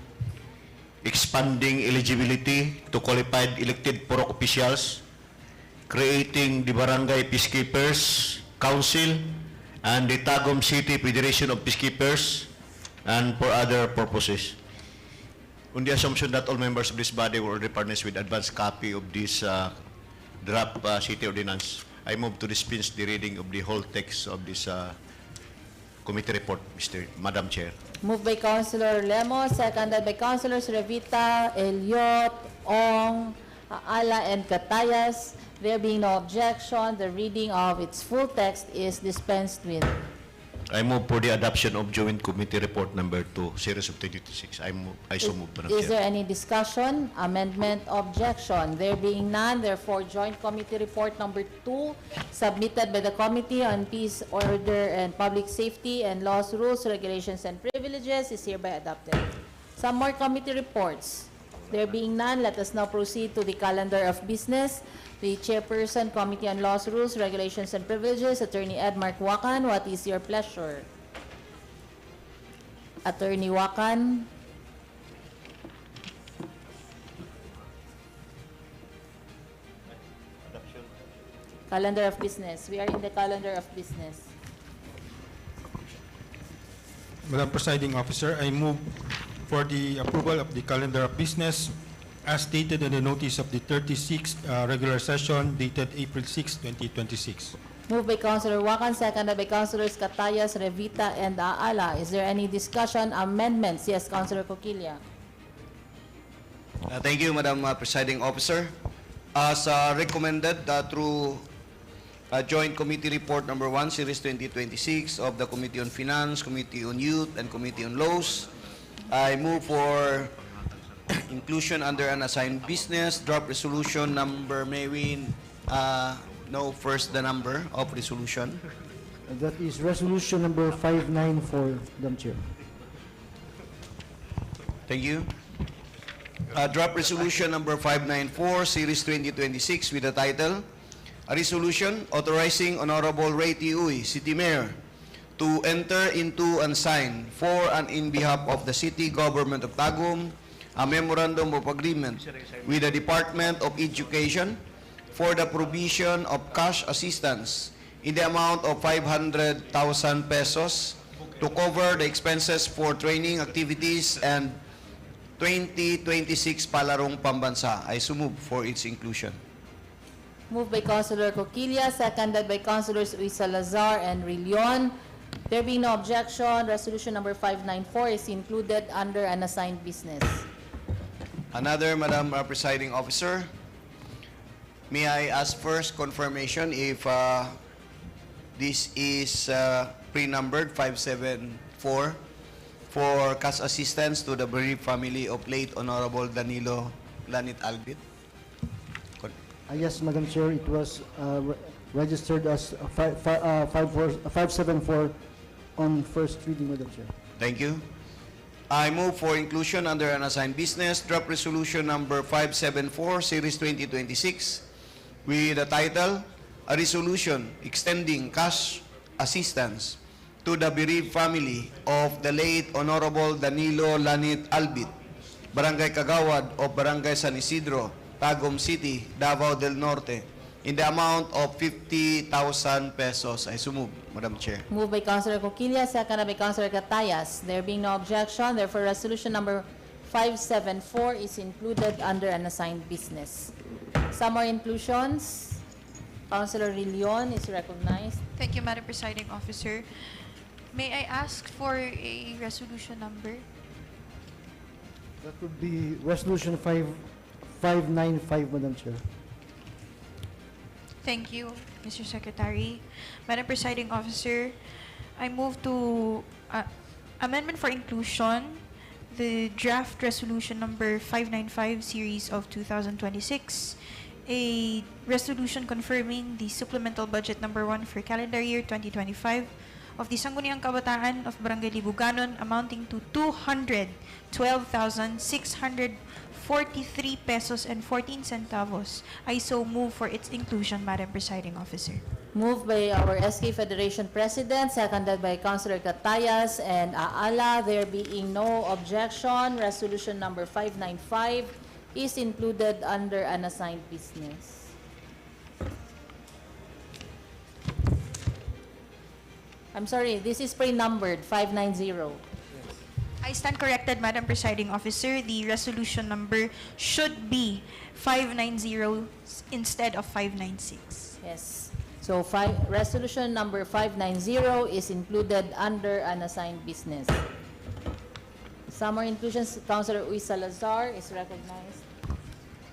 expanding eligibility to qualified elected Purok officials, creating the Barangay Peacekeepers Council, and the Tagum City Federation of Peacekeepers, and for other purposes. On the assumption that all members of this body were already furnished with advanced copy of this draft city ordinance, I move to dispense the reading of the whole text of this committee report, Madam Chair. Moved by Councilor Lemos, seconded by Councilors Revita, Eliot, Ong, Aala, and Catayas. There being no objection, the reading of its full text is dispensed with. I move for the adoption of Joint Committee Report Number 2, Series of 2026. I so move, Madam Is Chair. there any discussion, amendment, objection? There being none, therefore, Joint Committee Report Number 2, submitted by the Committee on Peace, Order, and Public Safety and Laws, Rules, Regulations, and Privileges is hereby adopted. Some more committee reports. There being none, let us now proceed to the calendar of business. The Chairperson, Committee on Laws, Rules, Regulations, and Privileges, Attorney Ed Mark Wacan, what is your pleasure? Attorney Wacan. Calendar of business. We are in the calendar of business. Madam Presiding Officer, I move for the approval of the calendar of business as stated in the notice of the 36th regular session dated April 6, 2026. Moved by Councilor Wacan, seconded by Councilors Catayas, Revita, and Aala. Is there any discussion, amendments? Yes, Councilor Coquilla. Thank you, Madam Presiding Officer. As recommended through Joint Committee Report Number 1, Series 2026 of the Committee on Finance, Committee on Youth, and Committee on Laws, I move for inclusion under an assigned business, draft resolution number, may we know first the number of resolution? That is resolution number 594, Madam Chair. Thank you. Draft resolution number 594, series 2026 with the title, a resolution authorizing Honorable Ray T. Uy, City Mayor, to enter into and sign for and in behalf of the City Government of Tagum a memorandum of agreement with the Department of Education for the provision of cash assistance in the amount of 500,000 pesos to cover the expenses for training activities and 2026 Palarong Pambansa. I so move for its inclusion. Moved by Councilor Coquilla, seconded by Councilors Uy Salazar and Rillion. There being no objection, resolution number 594 is included under an assigned business. Another, Madam Presiding Officer, may I ask first confirmation if this is pre-numbered 574 for cash assistance to the bereaved family of late Honorable Danilo Lanit Albit? Yes, Madam Chair, it was registered as 574 on first reading, Madam Chair. Thank you. I move for inclusion under unassigned business, draft resolution number 574, series 2026, with the title, A Resolution Extending Cash Assistance to the bereaved family of the late Honorable Danilo Lanit Albit, Barangay Kagawad of Barangay San Isidro, Tagum City, Davao del Norte, in the amount of 50,000 pesos. I so move, Madam Chair. Moved by Councilor Coquilla, seconded by Councilor Catayas. There being no objection, therefore resolution number 574 is included under unassigned business. Some more inclusions. Councilor Rillion is recognized. Thank you, Madam Presiding Officer. May I ask for a resolution number? That would be Resolution 595, Madam Chair. Thank you, Mr. Secretary. Madam Presiding Officer, I move to amendment for inclusion, the draft resolution number 595 series of 2026, a resolution confirming the supplemental budget number 1 for calendar year 2025 of the Sangguniang Kabataan of Barangay Libuganon amounting to 212,643 pesos and 14 centavos. I so move for its inclusion, Madam Presiding Officer. Moved by our SK Federation President, seconded by Councilor Catayas and Aala. There being no objection, resolution number 595 is included under unassigned business. I'm sorry, this is pre-numbered, 590. I stand corrected, Madam Presiding Officer. The resolution number should be 590 instead of 596. Yes. So resolution number 590 is included under unassigned business. Some more inclusions. Councilor Uy Salazar is recognized.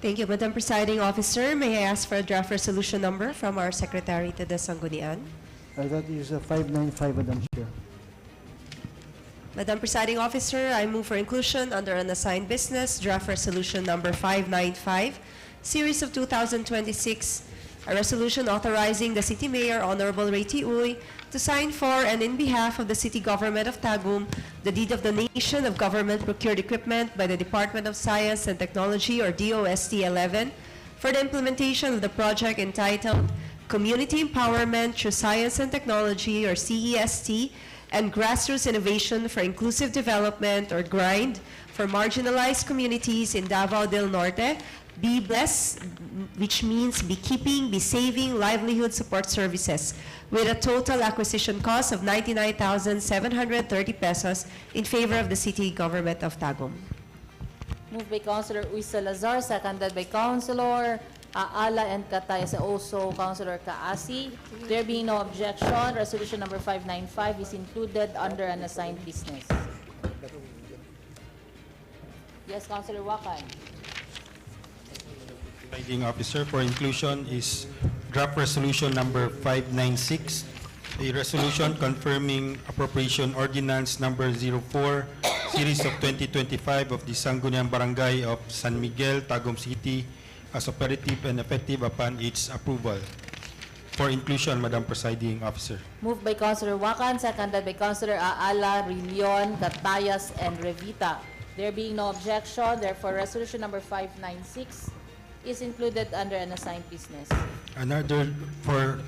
Thank you, Madam Presiding Officer. May I ask for a draft resolution number from our Secretary to the Sangguniang? That is 595, Madam Chair. Madam Presiding Officer, I move for inclusion under unassigned business, draft resolution number 595, series of 2026, a resolution authorizing the City Mayor, Honorable Ray T. Uy, to sign for and in behalf of the City Government of Tagum, the deed of donation of government-procured equipment by the Department of Science and Technology, or DOST-11, for the implementation of the project entitled Community Empowerment Through Science and Technology, or CEST, and Grassroots Innovation for Inclusive Development, or GRIND, for marginalized communities in Davao del Norte, Be Blessed, which means beekeeping, saving, livelihood support services, with a total acquisition cost of 99,730 pesos in favor of the City Government of Tagum. Moved by Councilor Uy Salazar, seconded by Councilor Aala and Catayas, and also Councilor Kaasi. There being no objection, resolution number 595 is included under unassigned business. Yes, Councilor Wakan. Presiding Officer, for inclusion is draft resolution number 596, a resolution confirming appropriation ordinance number 04, series of 2025 of the Sangguniang Barangay of San Miguel, Tagum City, as operative and effective upon its approval. For inclusion, Madam Presiding Officer. Moved by Councilor Wakan, seconded by Councilor Aala, Rillion, Catayas, and Revita. There being no objection, therefore resolution number 596 is included under unassigned business. Another for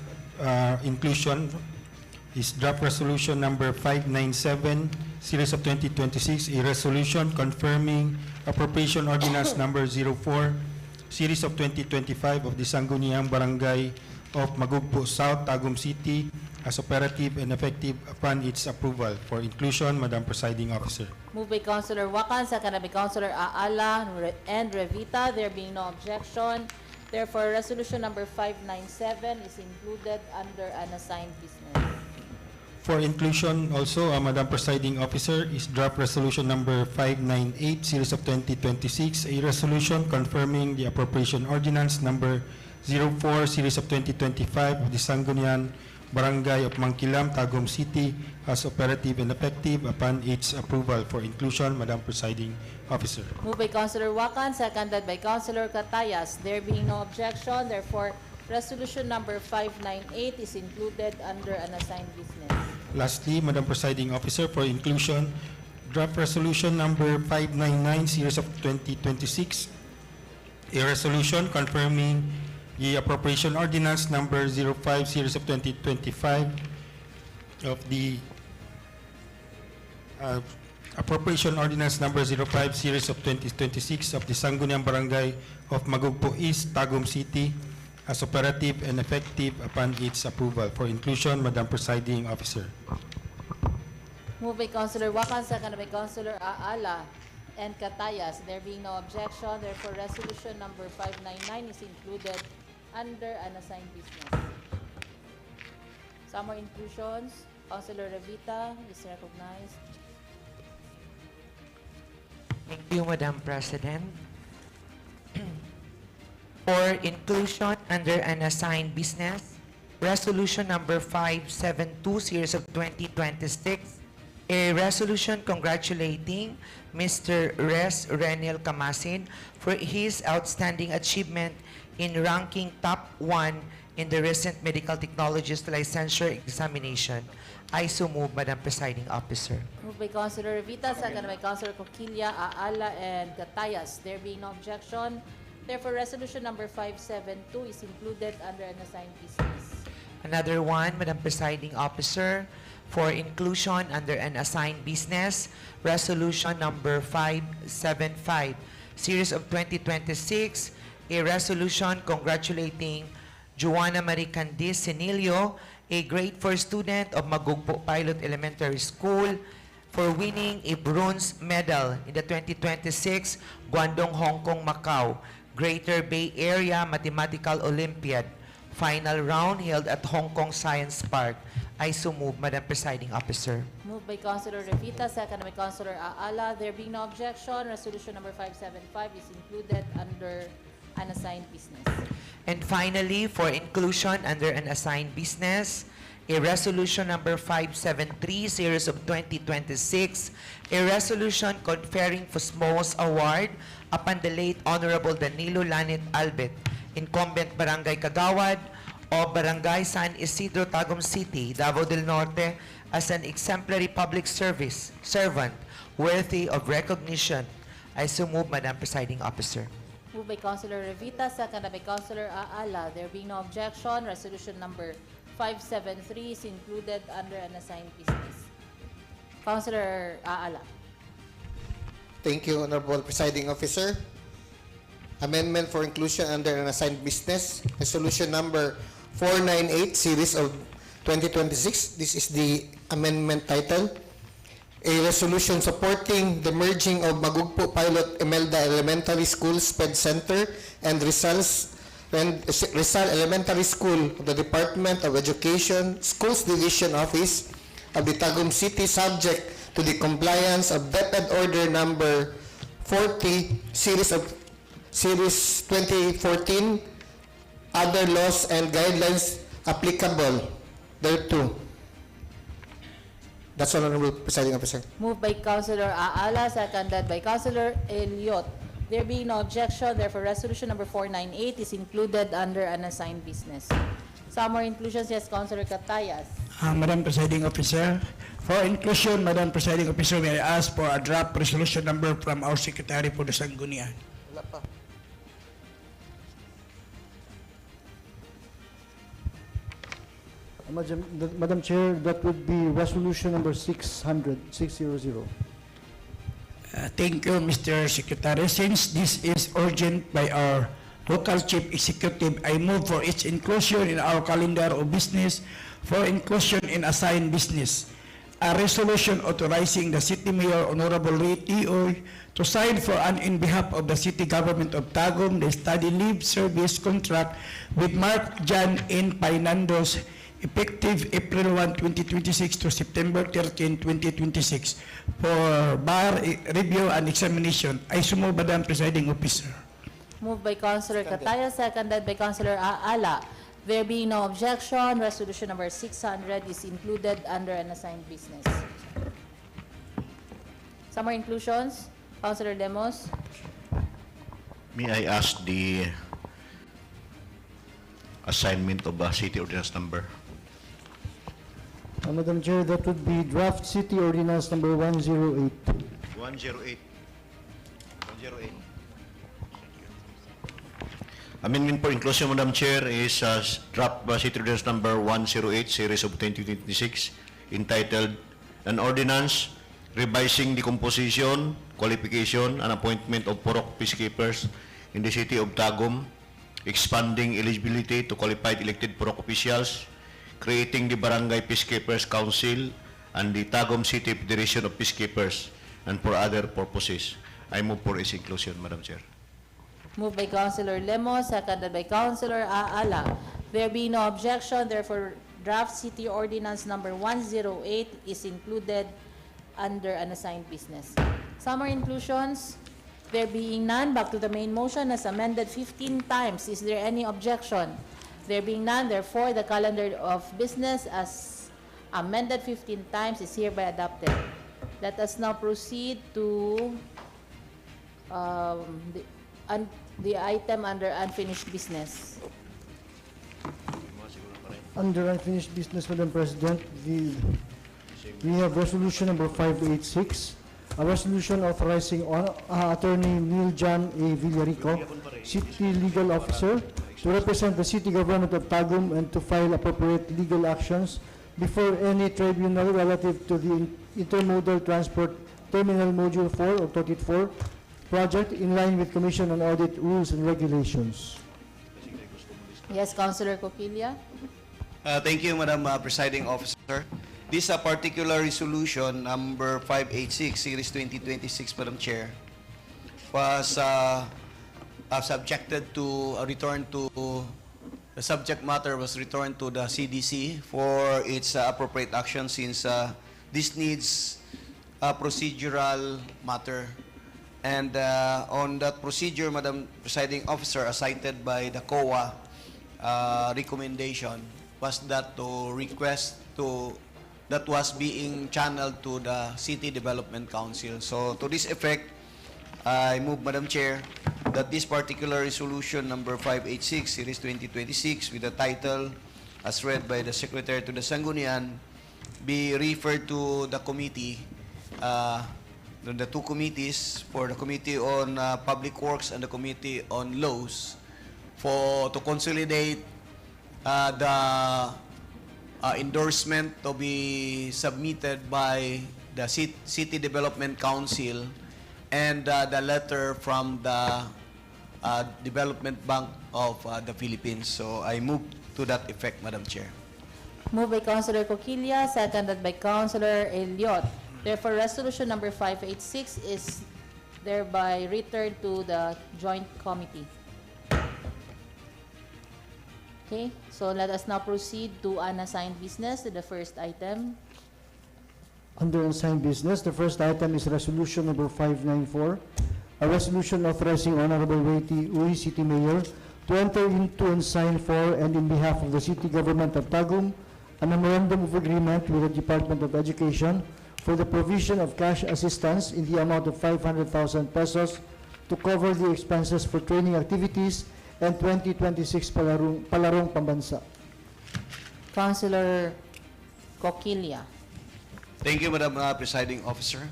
inclusion is draft resolution number 597, series of 2026, a resolution confirming appropriation ordinance number 04, series of 2025 of the Sangguniang Barangay of Magugpo South, Tagum City, as operative and effective upon its approval. For inclusion, Madam Presiding Officer. Moved by Councilor Wakan, seconded by Councilor Aala and Revita. There being no objection, therefore resolution number 597 is included under unassigned business. For inclusion also, Madam Presiding Officer, is draft resolution number 598, series of 2026, a resolution confirming the appropriation ordinance number 04, series of 2025 of the Sangguniang Barangay of Mangkilam, Tagum City, as operative and effective upon its approval. For inclusion, Madam Presiding Officer. Moved by Councilor Wakan, seconded by Councilor Catayas. There being no objection, therefore Resolution number 598 is included under unassigned business. Lastly, Madam Presiding Officer, for inclusion, draft resolution number 599, series of 2026, a resolution confirming the appropriation ordinance number 05, series of 2025 of the appropriation ordinance number 05, series of 2026 of the Sangguniang Barangay of Magugpo East, Tagum City, as operative and effective upon its approval. For inclusion, Madam Presiding Officer. Moved by Councilor Wacan, seconded by Councilor Aala and Catayas. There being no objection, therefore resolution number 599 is included under unassigned business. Some more inclusions. Councilor Revita is recognized. Thank you, Madam President. For inclusion under unassigned business, resolution number 572, series of 2026, a resolution congratulating Mr. Res Reniel Camasin for his outstanding achievement in ranking top 1 in the recent medical technologist licensure examination. I so move, Madam Presiding Officer. Moved by Councilor Revita, seconded by Councilor Coquilla, Aala, and Catayas. There being no objection, therefore resolution number 572 is included under unassigned business. Another one, Madam Presiding Officer, for inclusion under an assigned business, resolution number 575, series of 2026, a resolution congratulating Joanna Marie Candice Senilio, a grade 4 student of Magugpo Pilot Elementary School, for winning a bronze medal in the 2026 Guangdong Hong Kong Macau Greater Bay Area Mathematical Olympiad final round held at Hong Kong Science Park. I so move, Madam Presiding Officer. Moved by Councilor Revita, seconded by Councilor Aala. There being no objection, resolution number 575 is included under unassigned business. And finally, for inclusion under an assigned business, a resolution number 573, series of 2026, a resolution conferring Fusmos Award upon the late Honorable Danilo Lanit Albet, incumbent Barangay Kagawad o Barangay San Isidro, Tagum City, Davao del Norte, as an exemplary public service servant worthy of recognition. I so move, Madam Presiding Officer. Moved by Councilor Revita, seconded by Councilor Aala. There being no objection, resolution number 573 is included under an assigned business. Councilor Aala. Thank you, Honorable Presiding Officer. Amendment for inclusion under an assigned business, resolution number 498, series of 2026. This is the amendment title. A resolution supporting the merging of Magugpo Pilot Emelda Elementary School SPED Center and Rizal Elementary School of the Department of Education Schools Division Office of the Tagum City, subject to the compliance of DepEd Order number 40, series 2014, other laws and guidelines applicable thereto. That's all, Honorable Presiding Officer. Moved by Councilor Aala, seconded by Councilor Eliot. There being no objection, therefore resolution number 498 is included under an assigned business. Some more inclusions, yes, Councilor Catayas. Madam Presiding Officer, for inclusion, Madam Presiding Officer, may I ask for a draft resolution number from our Secretary for the Sangguniang. Wala pa. Madam Chair, that would be resolution number 600. Thank you, Mr. Secretary. Since this is urgent by our local chief executive, I move for its inclusion in our calendar of business for inclusion in assigned business. A resolution authorizing the City Mayor, Honorable Ray T.O., to sign for and in behalf of the City Government of Tagum the study leave service contract with Mark John N. Painandos, effective April 1, 2026 to September 13, 2026 for bar review and examination. I so move, Madam Presiding Officer. Moved by Councilor Cataya, seconded by Councilor Aala. There being no objection, resolution number 600 is included under an assigned business. Some more inclusions? Councilor Lemos. May I ask the assignment of city ordinance number. Madam Chair, that would be draft city ordinance number 108. 108. 108. Amendment for inclusion, Madam Chair, is draft city ordinance number 108, series of 2026, entitled An Ordinance Revising the Composition, Qualification, and Appointment of Purok Peacekeepers in the City of Tagum, expanding eligibility to qualified elected Purok officials, creating the Barangay Peacekeepers Council and the Tagum City Federation of Peacekeepers, and for other purposes. I move for its inclusion, Madam Chair. Moved by Councilor Lemos, seconded by Councilor Aala. There being no objection, therefore draft city ordinance number 108 is included under unassigned business. Summary inclusions, there being none, back to the main motion as amended 15 times. Is there any objection? There being none, therefore the calendar of business as amended 15 times is hereby adopted. Let us now proceed to the item under unfinished business. Under unfinished business, Madam President, we have resolution number 586, a resolution authorizing Attorney Neil John A. Villarico, City Legal Officer, to represent the City Government of Tagum and to file appropriate legal actions before any tribunal relative to the Intermodal Transport Terminal Module 4 or TOTIT 4 project in line with Commission on Audit Rules and Regulations. Yes, Councilor Coquilla. Thank you, Madam Presiding Officer. This particular resolution, number 586, Series 2026, Madam Chair, was subjected to a return to, the subject matter was returned to the CDC for its appropriate action since this needs a procedural matter. And on that procedure, Madam Presiding Officer, as cited by the COA recommendation, was that to request to, that was being channeled to the City Development Council. So to this effect, I move, Madam Chair, that this particular resolution number 586, Series 2026, with the title as read by the Secretary to the Sangguniang, be referred to the committee, the two committees, for the Committee on Public Works and the Committee on Laws, to consolidate the endorsement to be submitted by the City Development Council and the letter from the Development Bank of the Philippines. So I move to that effect, Madam Chair. Moved by Councilor Coquilla, seconded by Councilor Elliot. Therefore, resolution number 586 is thereby returned to the joint committee. Okay, so let us now proceed to unassigned business, to the first item. Under unassigned business, the first item is resolution number 594, a resolution authorizing Honorable Waity Uy, City Mayor, to enter into and sign for and in behalf of the City Government of Tagum a memorandum of agreement with the Department of Education for the provision of cash assistance in the amount of 500,000 pesos to cover the expenses for training activities and 2026 Palarong Pambansa. Councilor Coquilla. Thank you, Madam Presiding Officer.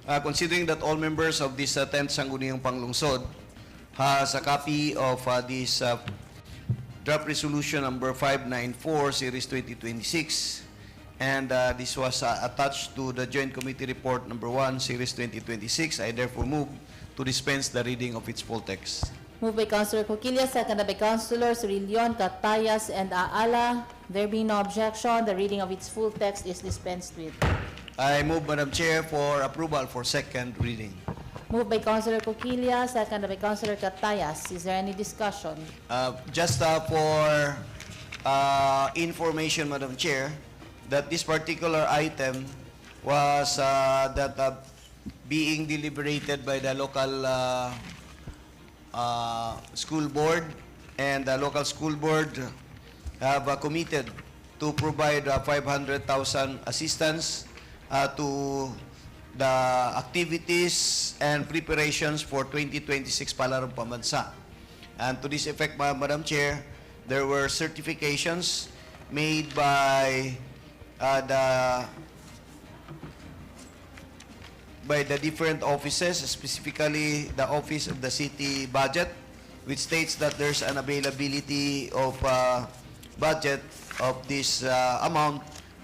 Considering that all members of this 10th Sangguniang Panlungsod has a copy of this draft resolution number 594, Series 2026, and this was attached to the Joint Committee Report number 1, Series 2026, I therefore move to dispense the reading of its full text. Moved by Councilor Coquilla, seconded by Councilors Rillion, Catayas, and Aala. There being no objection, the reading of its full text is dispensed with. I move, Madam Chair, for approval for second reading. Moved by Councilor Coquilla, seconded by Councilor Catayas. Is there any discussion? Just for information, Madam Chair, that this particular item was being deliberated by the local school board, and the local school board have committed to provide 500,000 assistance to the activities and preparations for 2026 Palarong Pambansa. And to this effect, Madam Chair, there were certifications made by the different offices, specifically the Office of the City Budget, which states that there's an availability of budget of this amount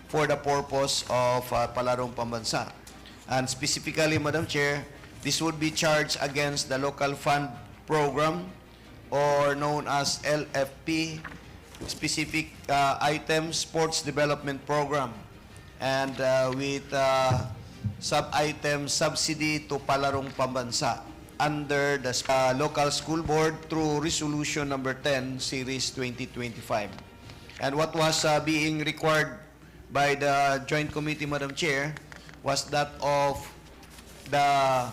for the purpose of Palarong Pambansa. And specifically, Madam Chair, this would be charged against the local fund program, or known as LFP, specific item sports development program, and with sub-item subsidy to Palarong Pambansa under the local school board through resolution number 10 series 2025. And what was being required by the joint committee, Madam Chair, was that of the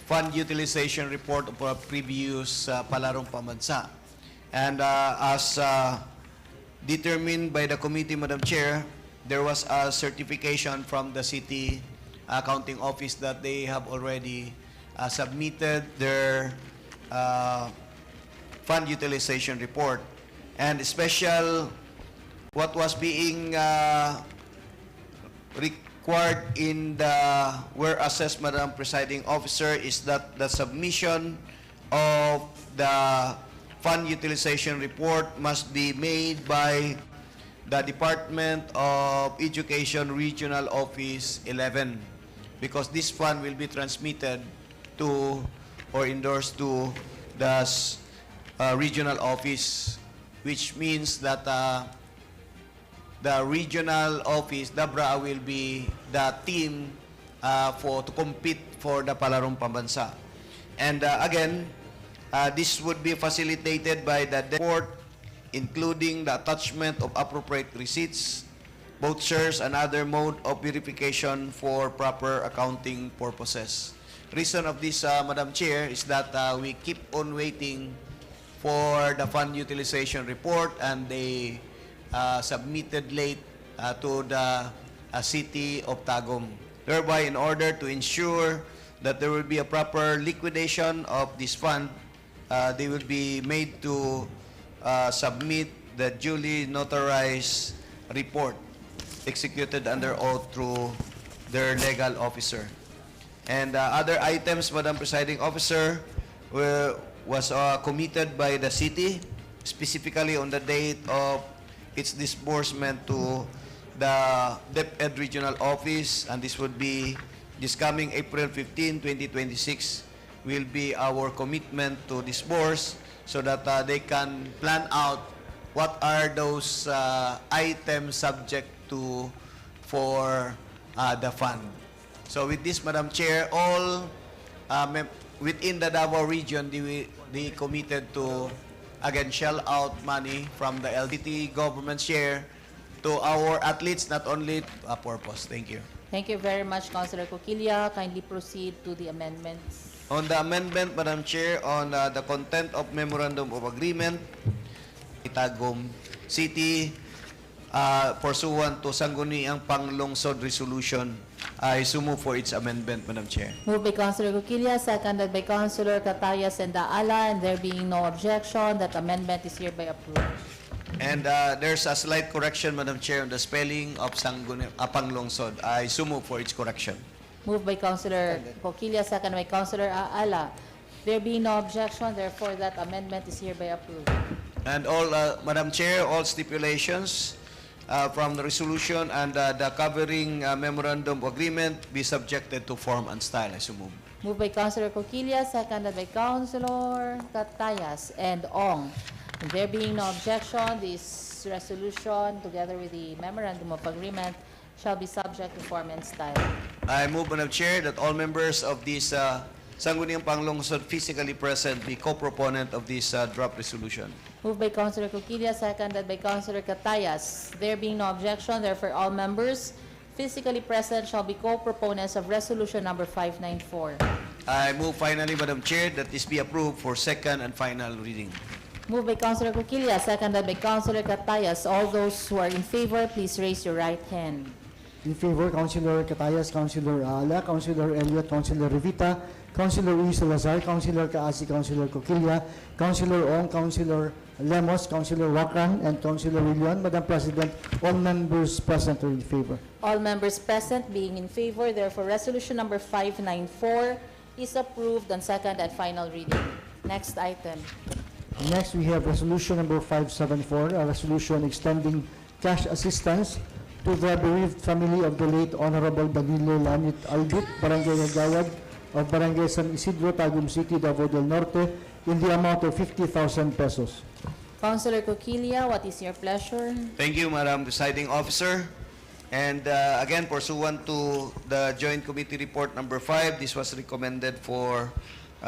fund utilization report of a previous Palarong Pambansa. And as determined by the committee, Madam Chair, there was a certification from the city accounting office that they have already submitted their fund utilization report. And special, what was being required in the where assessed, Madam Presiding Officer, is that the submission of the fund utilization report must be made by the Department of Education Regional Office 11, because this fund will be transmitted to or endorsed to the regional office, which means that the regional office, DABRA, will be the team to compete for the Palarong Pambansa. And again, this would be facilitated by the report, including the attachment of appropriate receipts, vouchers, and other mode of verification for proper accounting purposes. Reason of this, Madam Chair, is that we keep on waiting for the fund utilization report, and they submitted late to the city of Tagum. Thereby, in order to ensure that there will be a proper liquidation of this fund, they will be made to submit the duly notarized report executed under oath through their legal officer. And other items, Madam Presiding Officer, was committed by the city, specifically on the date of its disbursement to the DepEd Regional Office, and this would be this coming April 15, 2026, will be our commitment to disburse so that they can plan out what are those items subject to for the fund. So with this, Madam Chair, all within the Davao region, they committed to, again, shell out money from the LDT government share to our athletes, not only purpose. Thank you. Thank you very much, Councilor Coquilla. Kindly proceed to the amendments. On the amendment, Madam Chair, on the content of Memorandum of Agreement, Tagum City, pursuant to Sangguniang Panlungsod Resolution, I so move for its amendment, Madam Chair. Moved by Councilor Coquilla, seconded by Councilor Catayas and Daala, and there being no objection, that amendment is hereby approved. And there's a slight correction, Madam Chair, on the spelling of Panlungsod. I so move for its correction. Moved by Councilor Coquilla, seconded by Councilor Aala. There being no objection, therefore that amendment is hereby approved. And all, Madam Chair, all stipulations from the resolution and the covering memorandum of agreement be subjected to form and style. I so move. Moved by Councilor Coquilla, seconded by Councilor Catayas and Ong. And there being no objection, this resolution, together with the memorandum of agreement, shall be subject to form and style. I move, Madam Chair, that all members of this Sangguniang Panlungsod physically present be co-proponent of this draft resolution. Moved by Councilor Coquilla, seconded by Councilor Catayas. There being no objection, therefore all members physically present shall be co-proponents of resolution number 594. I move finally, Madam Chair, that this be approved for second and final reading. Moved by Councilor Coquilla, seconded by Councilor Catayas. All those who are in favor, please raise your right hand. In favor, Councilor Catayas, Councilor Ala, Councilor Elliot, Councilor Revita, Councilor Luis Salazar, Councilor Kaasi, Councilor Coquilla, Councilor Ong, Councilor Lemos, Councilor Wakran, and Councilor Willion. Madam President, all members present are in favor. All members present being in favor, therefore resolution number 594 is approved on second and final reading. Next item. Next, we have resolution number 574, a resolution extending cash assistance to the bereaved family of the late Honorable Danilo Lanit Albit, Barangay Nagawad of Barangay San Isidro, Tagum City, Davao del Norte, in the amount of 50,000 pesos. Councilor Coquilla, what is your pleasure? Thank you, Madam Presiding Officer. And again, pursuant to the Joint Committee Report number 5, this was recommended for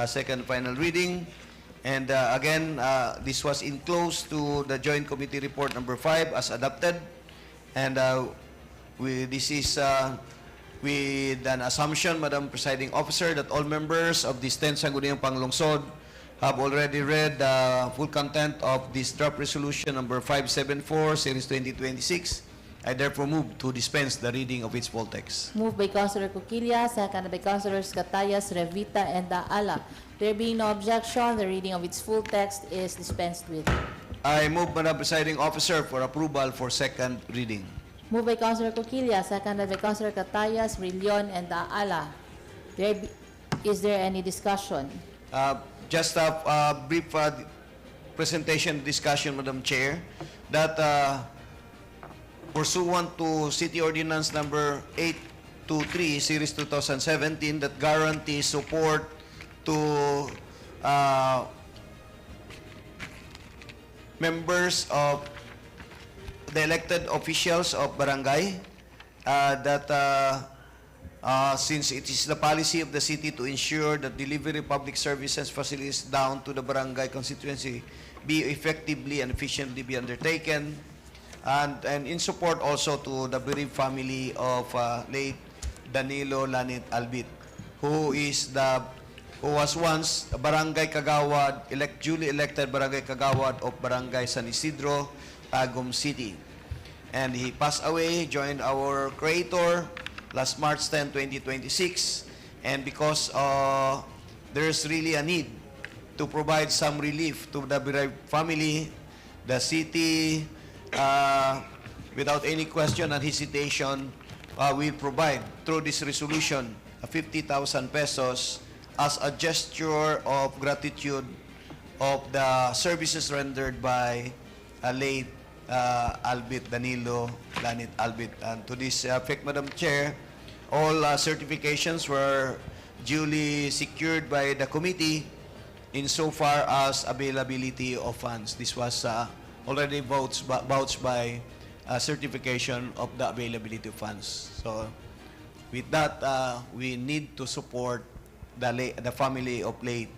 second final reading. And again, this was enclosed to the Joint Committee Report number 5 as adopted. And this is with an assumption, Madam Presiding Officer, that all members of this 10th Sangguniang Panlungsod have already read the full content of this draft resolution number 574, Series 2026. I therefore move to dispense the reading of its full text. Moved by Councilor Coquilla, seconded by Councilors Catayas, Revita, and Ala. There being no objection, the reading of its full text is dispensed with. I move, Madam Presiding Officer, for approval for second reading. Moved by Councilor Coquilla, seconded by Councilor Catayas, Rillion, and Ala. Is there any discussion? Just a brief presentation discussion, Madam Chair, that pursuant to City Ordinance number 823, Series 2017, that guarantees support to members of the elected officials of barangay, since it is the policy of the city to ensure that delivery of public services facilities down to the barangay constituency be effectively and efficiently be undertaken, and in support also to the bereaved family of late Danilo Lanit Albit, who was once a barangay kagawad, duly elected barangay kagawad of Barangay San Isidro, Tagum City. And he passed away, joined our Creator last March 10, 2026. And because there's really a need to provide some relief to the bereaved family, the city, without any question and hesitation, will provide through this resolution 50,000 pesos as a gesture of gratitude of the services rendered by late Albit, Danilo Lanit Albit. And to this effect, Madam Chair, all certifications were duly secured by the committee insofar as availability of funds. This was already vouched by certification of the availability of funds. So with that, we need to support the family of late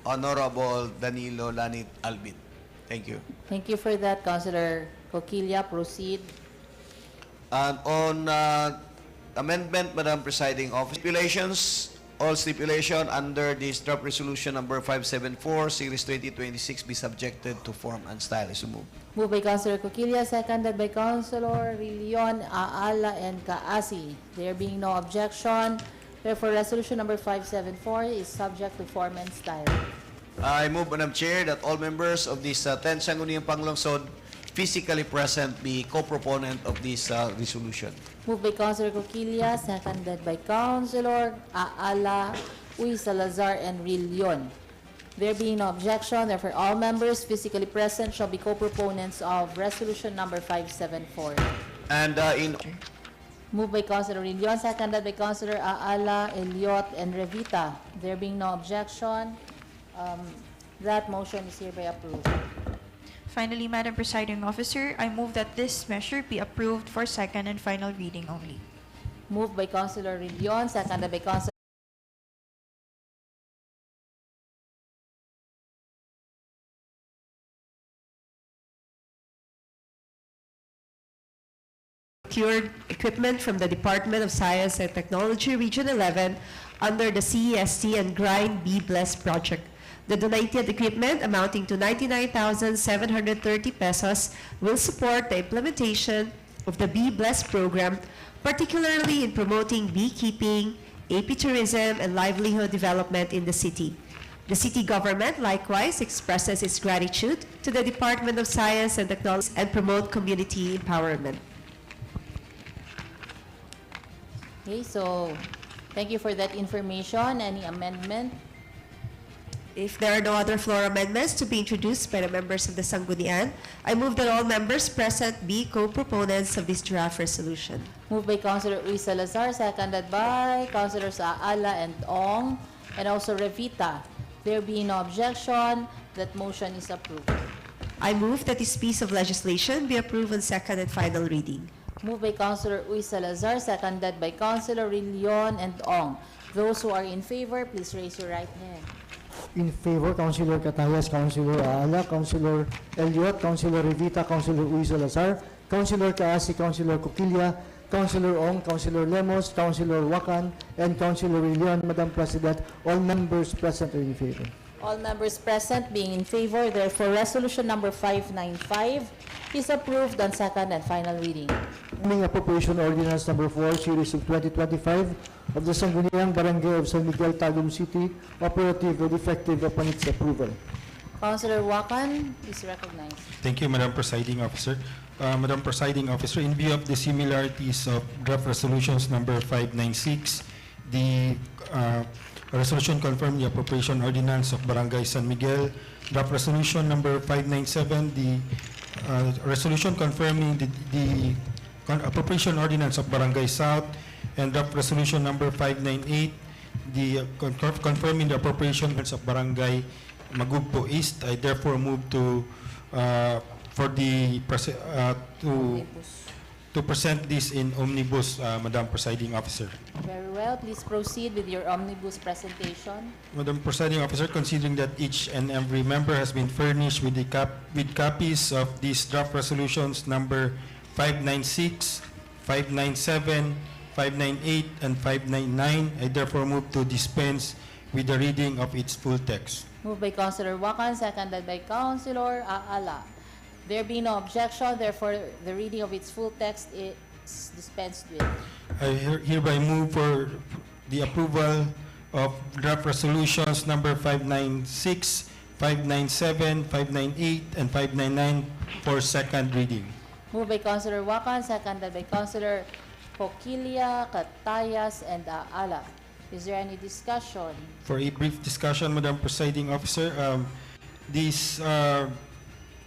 Honorable Danilo Lanit Albit. Thank you. Thank you for that, Councilor Coquilla. Proceed. And on amendment, Madam Presiding Officer, stipulations, all stipulation under this draft resolution number 574, Series 2026 be subjected to form and style. Is moved. Moved by Councilor Coquilla, seconded by Councilor Rillion, Ala, and Kaasi. There being no objection, therefore resolution number 574 is subject to form and style. I move, Madam Chair, that all members of this 10th Sangguniang Panlungsod physically present be co-proponent of this resolution. Moved by Councilor Coquilla, seconded by Councilor Ala, Luis Salazar, and Rillion. There being no objection, therefore all members physically present shall be co-proponents of resolution number 574. And Moved by Councilor Rillion, seconded by Councilor Ala, Elliot, and Revita. There being no objection, that motion is hereby approved. Finally, Madam Presiding Officer, I move that this measure be approved for second and final reading only. Moved by Councilor Rillion, seconded by Councilor Procured equipment from the Department of Science and Technology, Region 11, under the CEST and Grind Be Blessed project. The donated equipment, amounting to 99,730 pesos, will support the implementation of the Bee Blessed program, particularly in promoting beekeeping, apitourism, and livelihood development in the city. The city government likewise expresses its gratitude to the Department of Science and Technology and promote community empowerment. Okay, so thank you for that information. Any amendment? If there are no other floor amendments to be introduced by the members of the Sangguniang, I move that all members present be co-proponents of this draft resolution. Moved by Councilor Uy Salazar, seconded by Councilors Aala and Ong, and also Revita. There being no objection, that motion is approved. I move that this piece of legislation be approved on second and final reading. Moved by Councilor Uy Salazar, seconded by Councilor Rillion and Ong. Those who are in favor, please raise your right hand. In favor, Councilor Catayas, Councilor Aala, Councilor Elliot, Councilor Revita, Councilor Uy Salazar, Councilor Kaasi, Councilor Coquilla, Councilor Ong, Councilor Lemos, Councilor Wakan, and Councilor Rillion. Madam President, all members present are in favor. All members present being in favor, therefore resolution number 595 is approved on second and final reading. Amending Appropriation Ordinance Number 4, Series of 2025 of the Sangguniang Barangay of San Miguel, Tagum City, operative and effective upon its approval. Councilor Wakan is recognized. Thank you, Madam Presiding Officer. Madam Presiding Officer, in view of the similarities of draft resolutions number 596, the resolution confirmed the appropriation ordinance of Barangay San Miguel. Draft resolution number 597, the resolution confirming the appropriation ordinance of Barangay South, and draft resolution number 598, the confirming the appropriation of Barangay Magugpo East. I therefore move to present this in omnibus, Madam Presiding Officer. Very well. Please proceed with your omnibus presentation. Madam Presiding Officer, considering that each and every member has been furnished with copies of these draft resolutions number 596, 597, 598, and 599, I therefore move to dispense with the reading of its full text. Moved by Councilor Wakan, seconded by Councilor Aala. There being no objection, therefore the reading of its full text is dispensed with. I hereby move for the approval of draft resolutions number 596, 597, 598, and 599 for second reading. Moved by Councilor Wakan, seconded by Councilor Coquilla, Catayas, and Aala. Is there any discussion? For a brief discussion, Madam Presiding Officer, these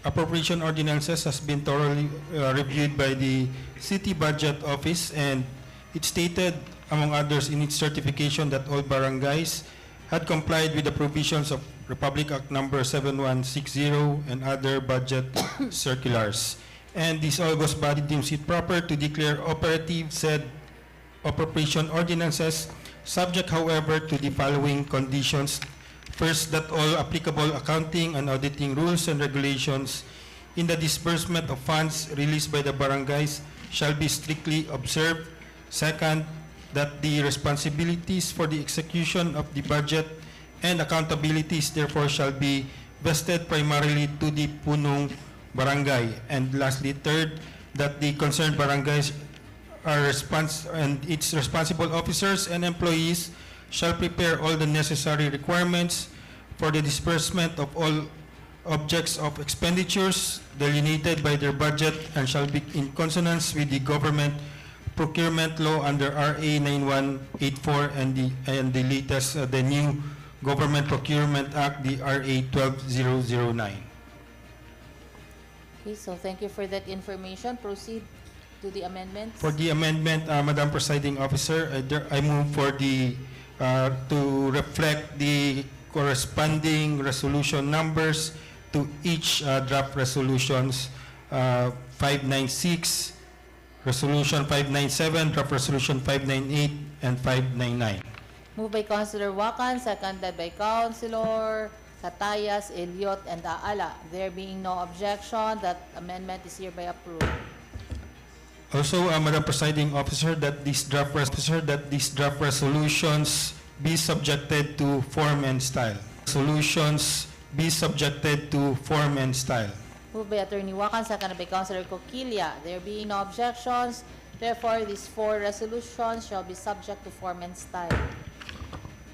appropriation ordinances has been thoroughly reviewed by the City Budget Office, and it stated, among others, in its certification that all barangays had complied with the provisions of Republic Act Number 7160 and other budget circulars. And this August body deems it proper to declare operative said appropriation ordinances, subject, however, to the following conditions. First, that all applicable accounting and auditing rules and regulations in the disbursement of funds released by the barangays shall be strictly observed. Second, that the responsibilities for the execution of the budget and accountabilities therefore shall be vested primarily to the punong barangay. And lastly, third, that the concerned barangays and its responsible officers and employees shall prepare all the necessary requirements for the disbursement of all objects of expenditures delineated by their budget and shall be in consonance with the government procurement law under RA 9184 and the latest, the new Government Procurement Act, the RA 12009. Okay, so thank you for that information. Proceed to the amendments. For the amendment, Madam Presiding Officer, I move for the to reflect the corresponding resolution numbers to each draft resolutions, 596, Resolution 597, draft Resolution 598, and 599. Moved by Councilor Wakan, seconded by Councilor Catayas, Elliot, and Aala. There being no objection, that amendment is hereby approved. Also, Madam Presiding Officer, that these draft resolutions be subjected to form and style. Resolutions be subjected to form and style. Moved by Attorney Wakan, seconded by Councilor Coquilla. There being no objections, therefore these 4 resolutions shall be subject to form and style.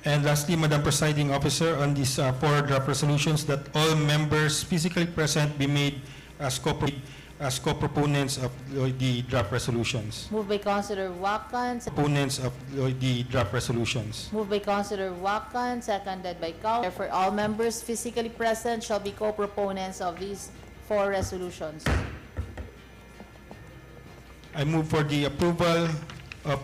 And lastly, Madam Presiding Officer, on these 4 draft resolutions, that all members physically present be made as co-proponents of the draft resolutions. Moved by Councilor Wakan, Proponents of the draft resolutions. moved by Councilor Wakan, seconded by Councilor. Therefore, all members physically present shall be co-proponents of these 4 resolutions. I move for the approval of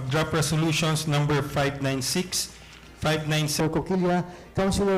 draft resolutions number 596, 597, Coquilla, Councilor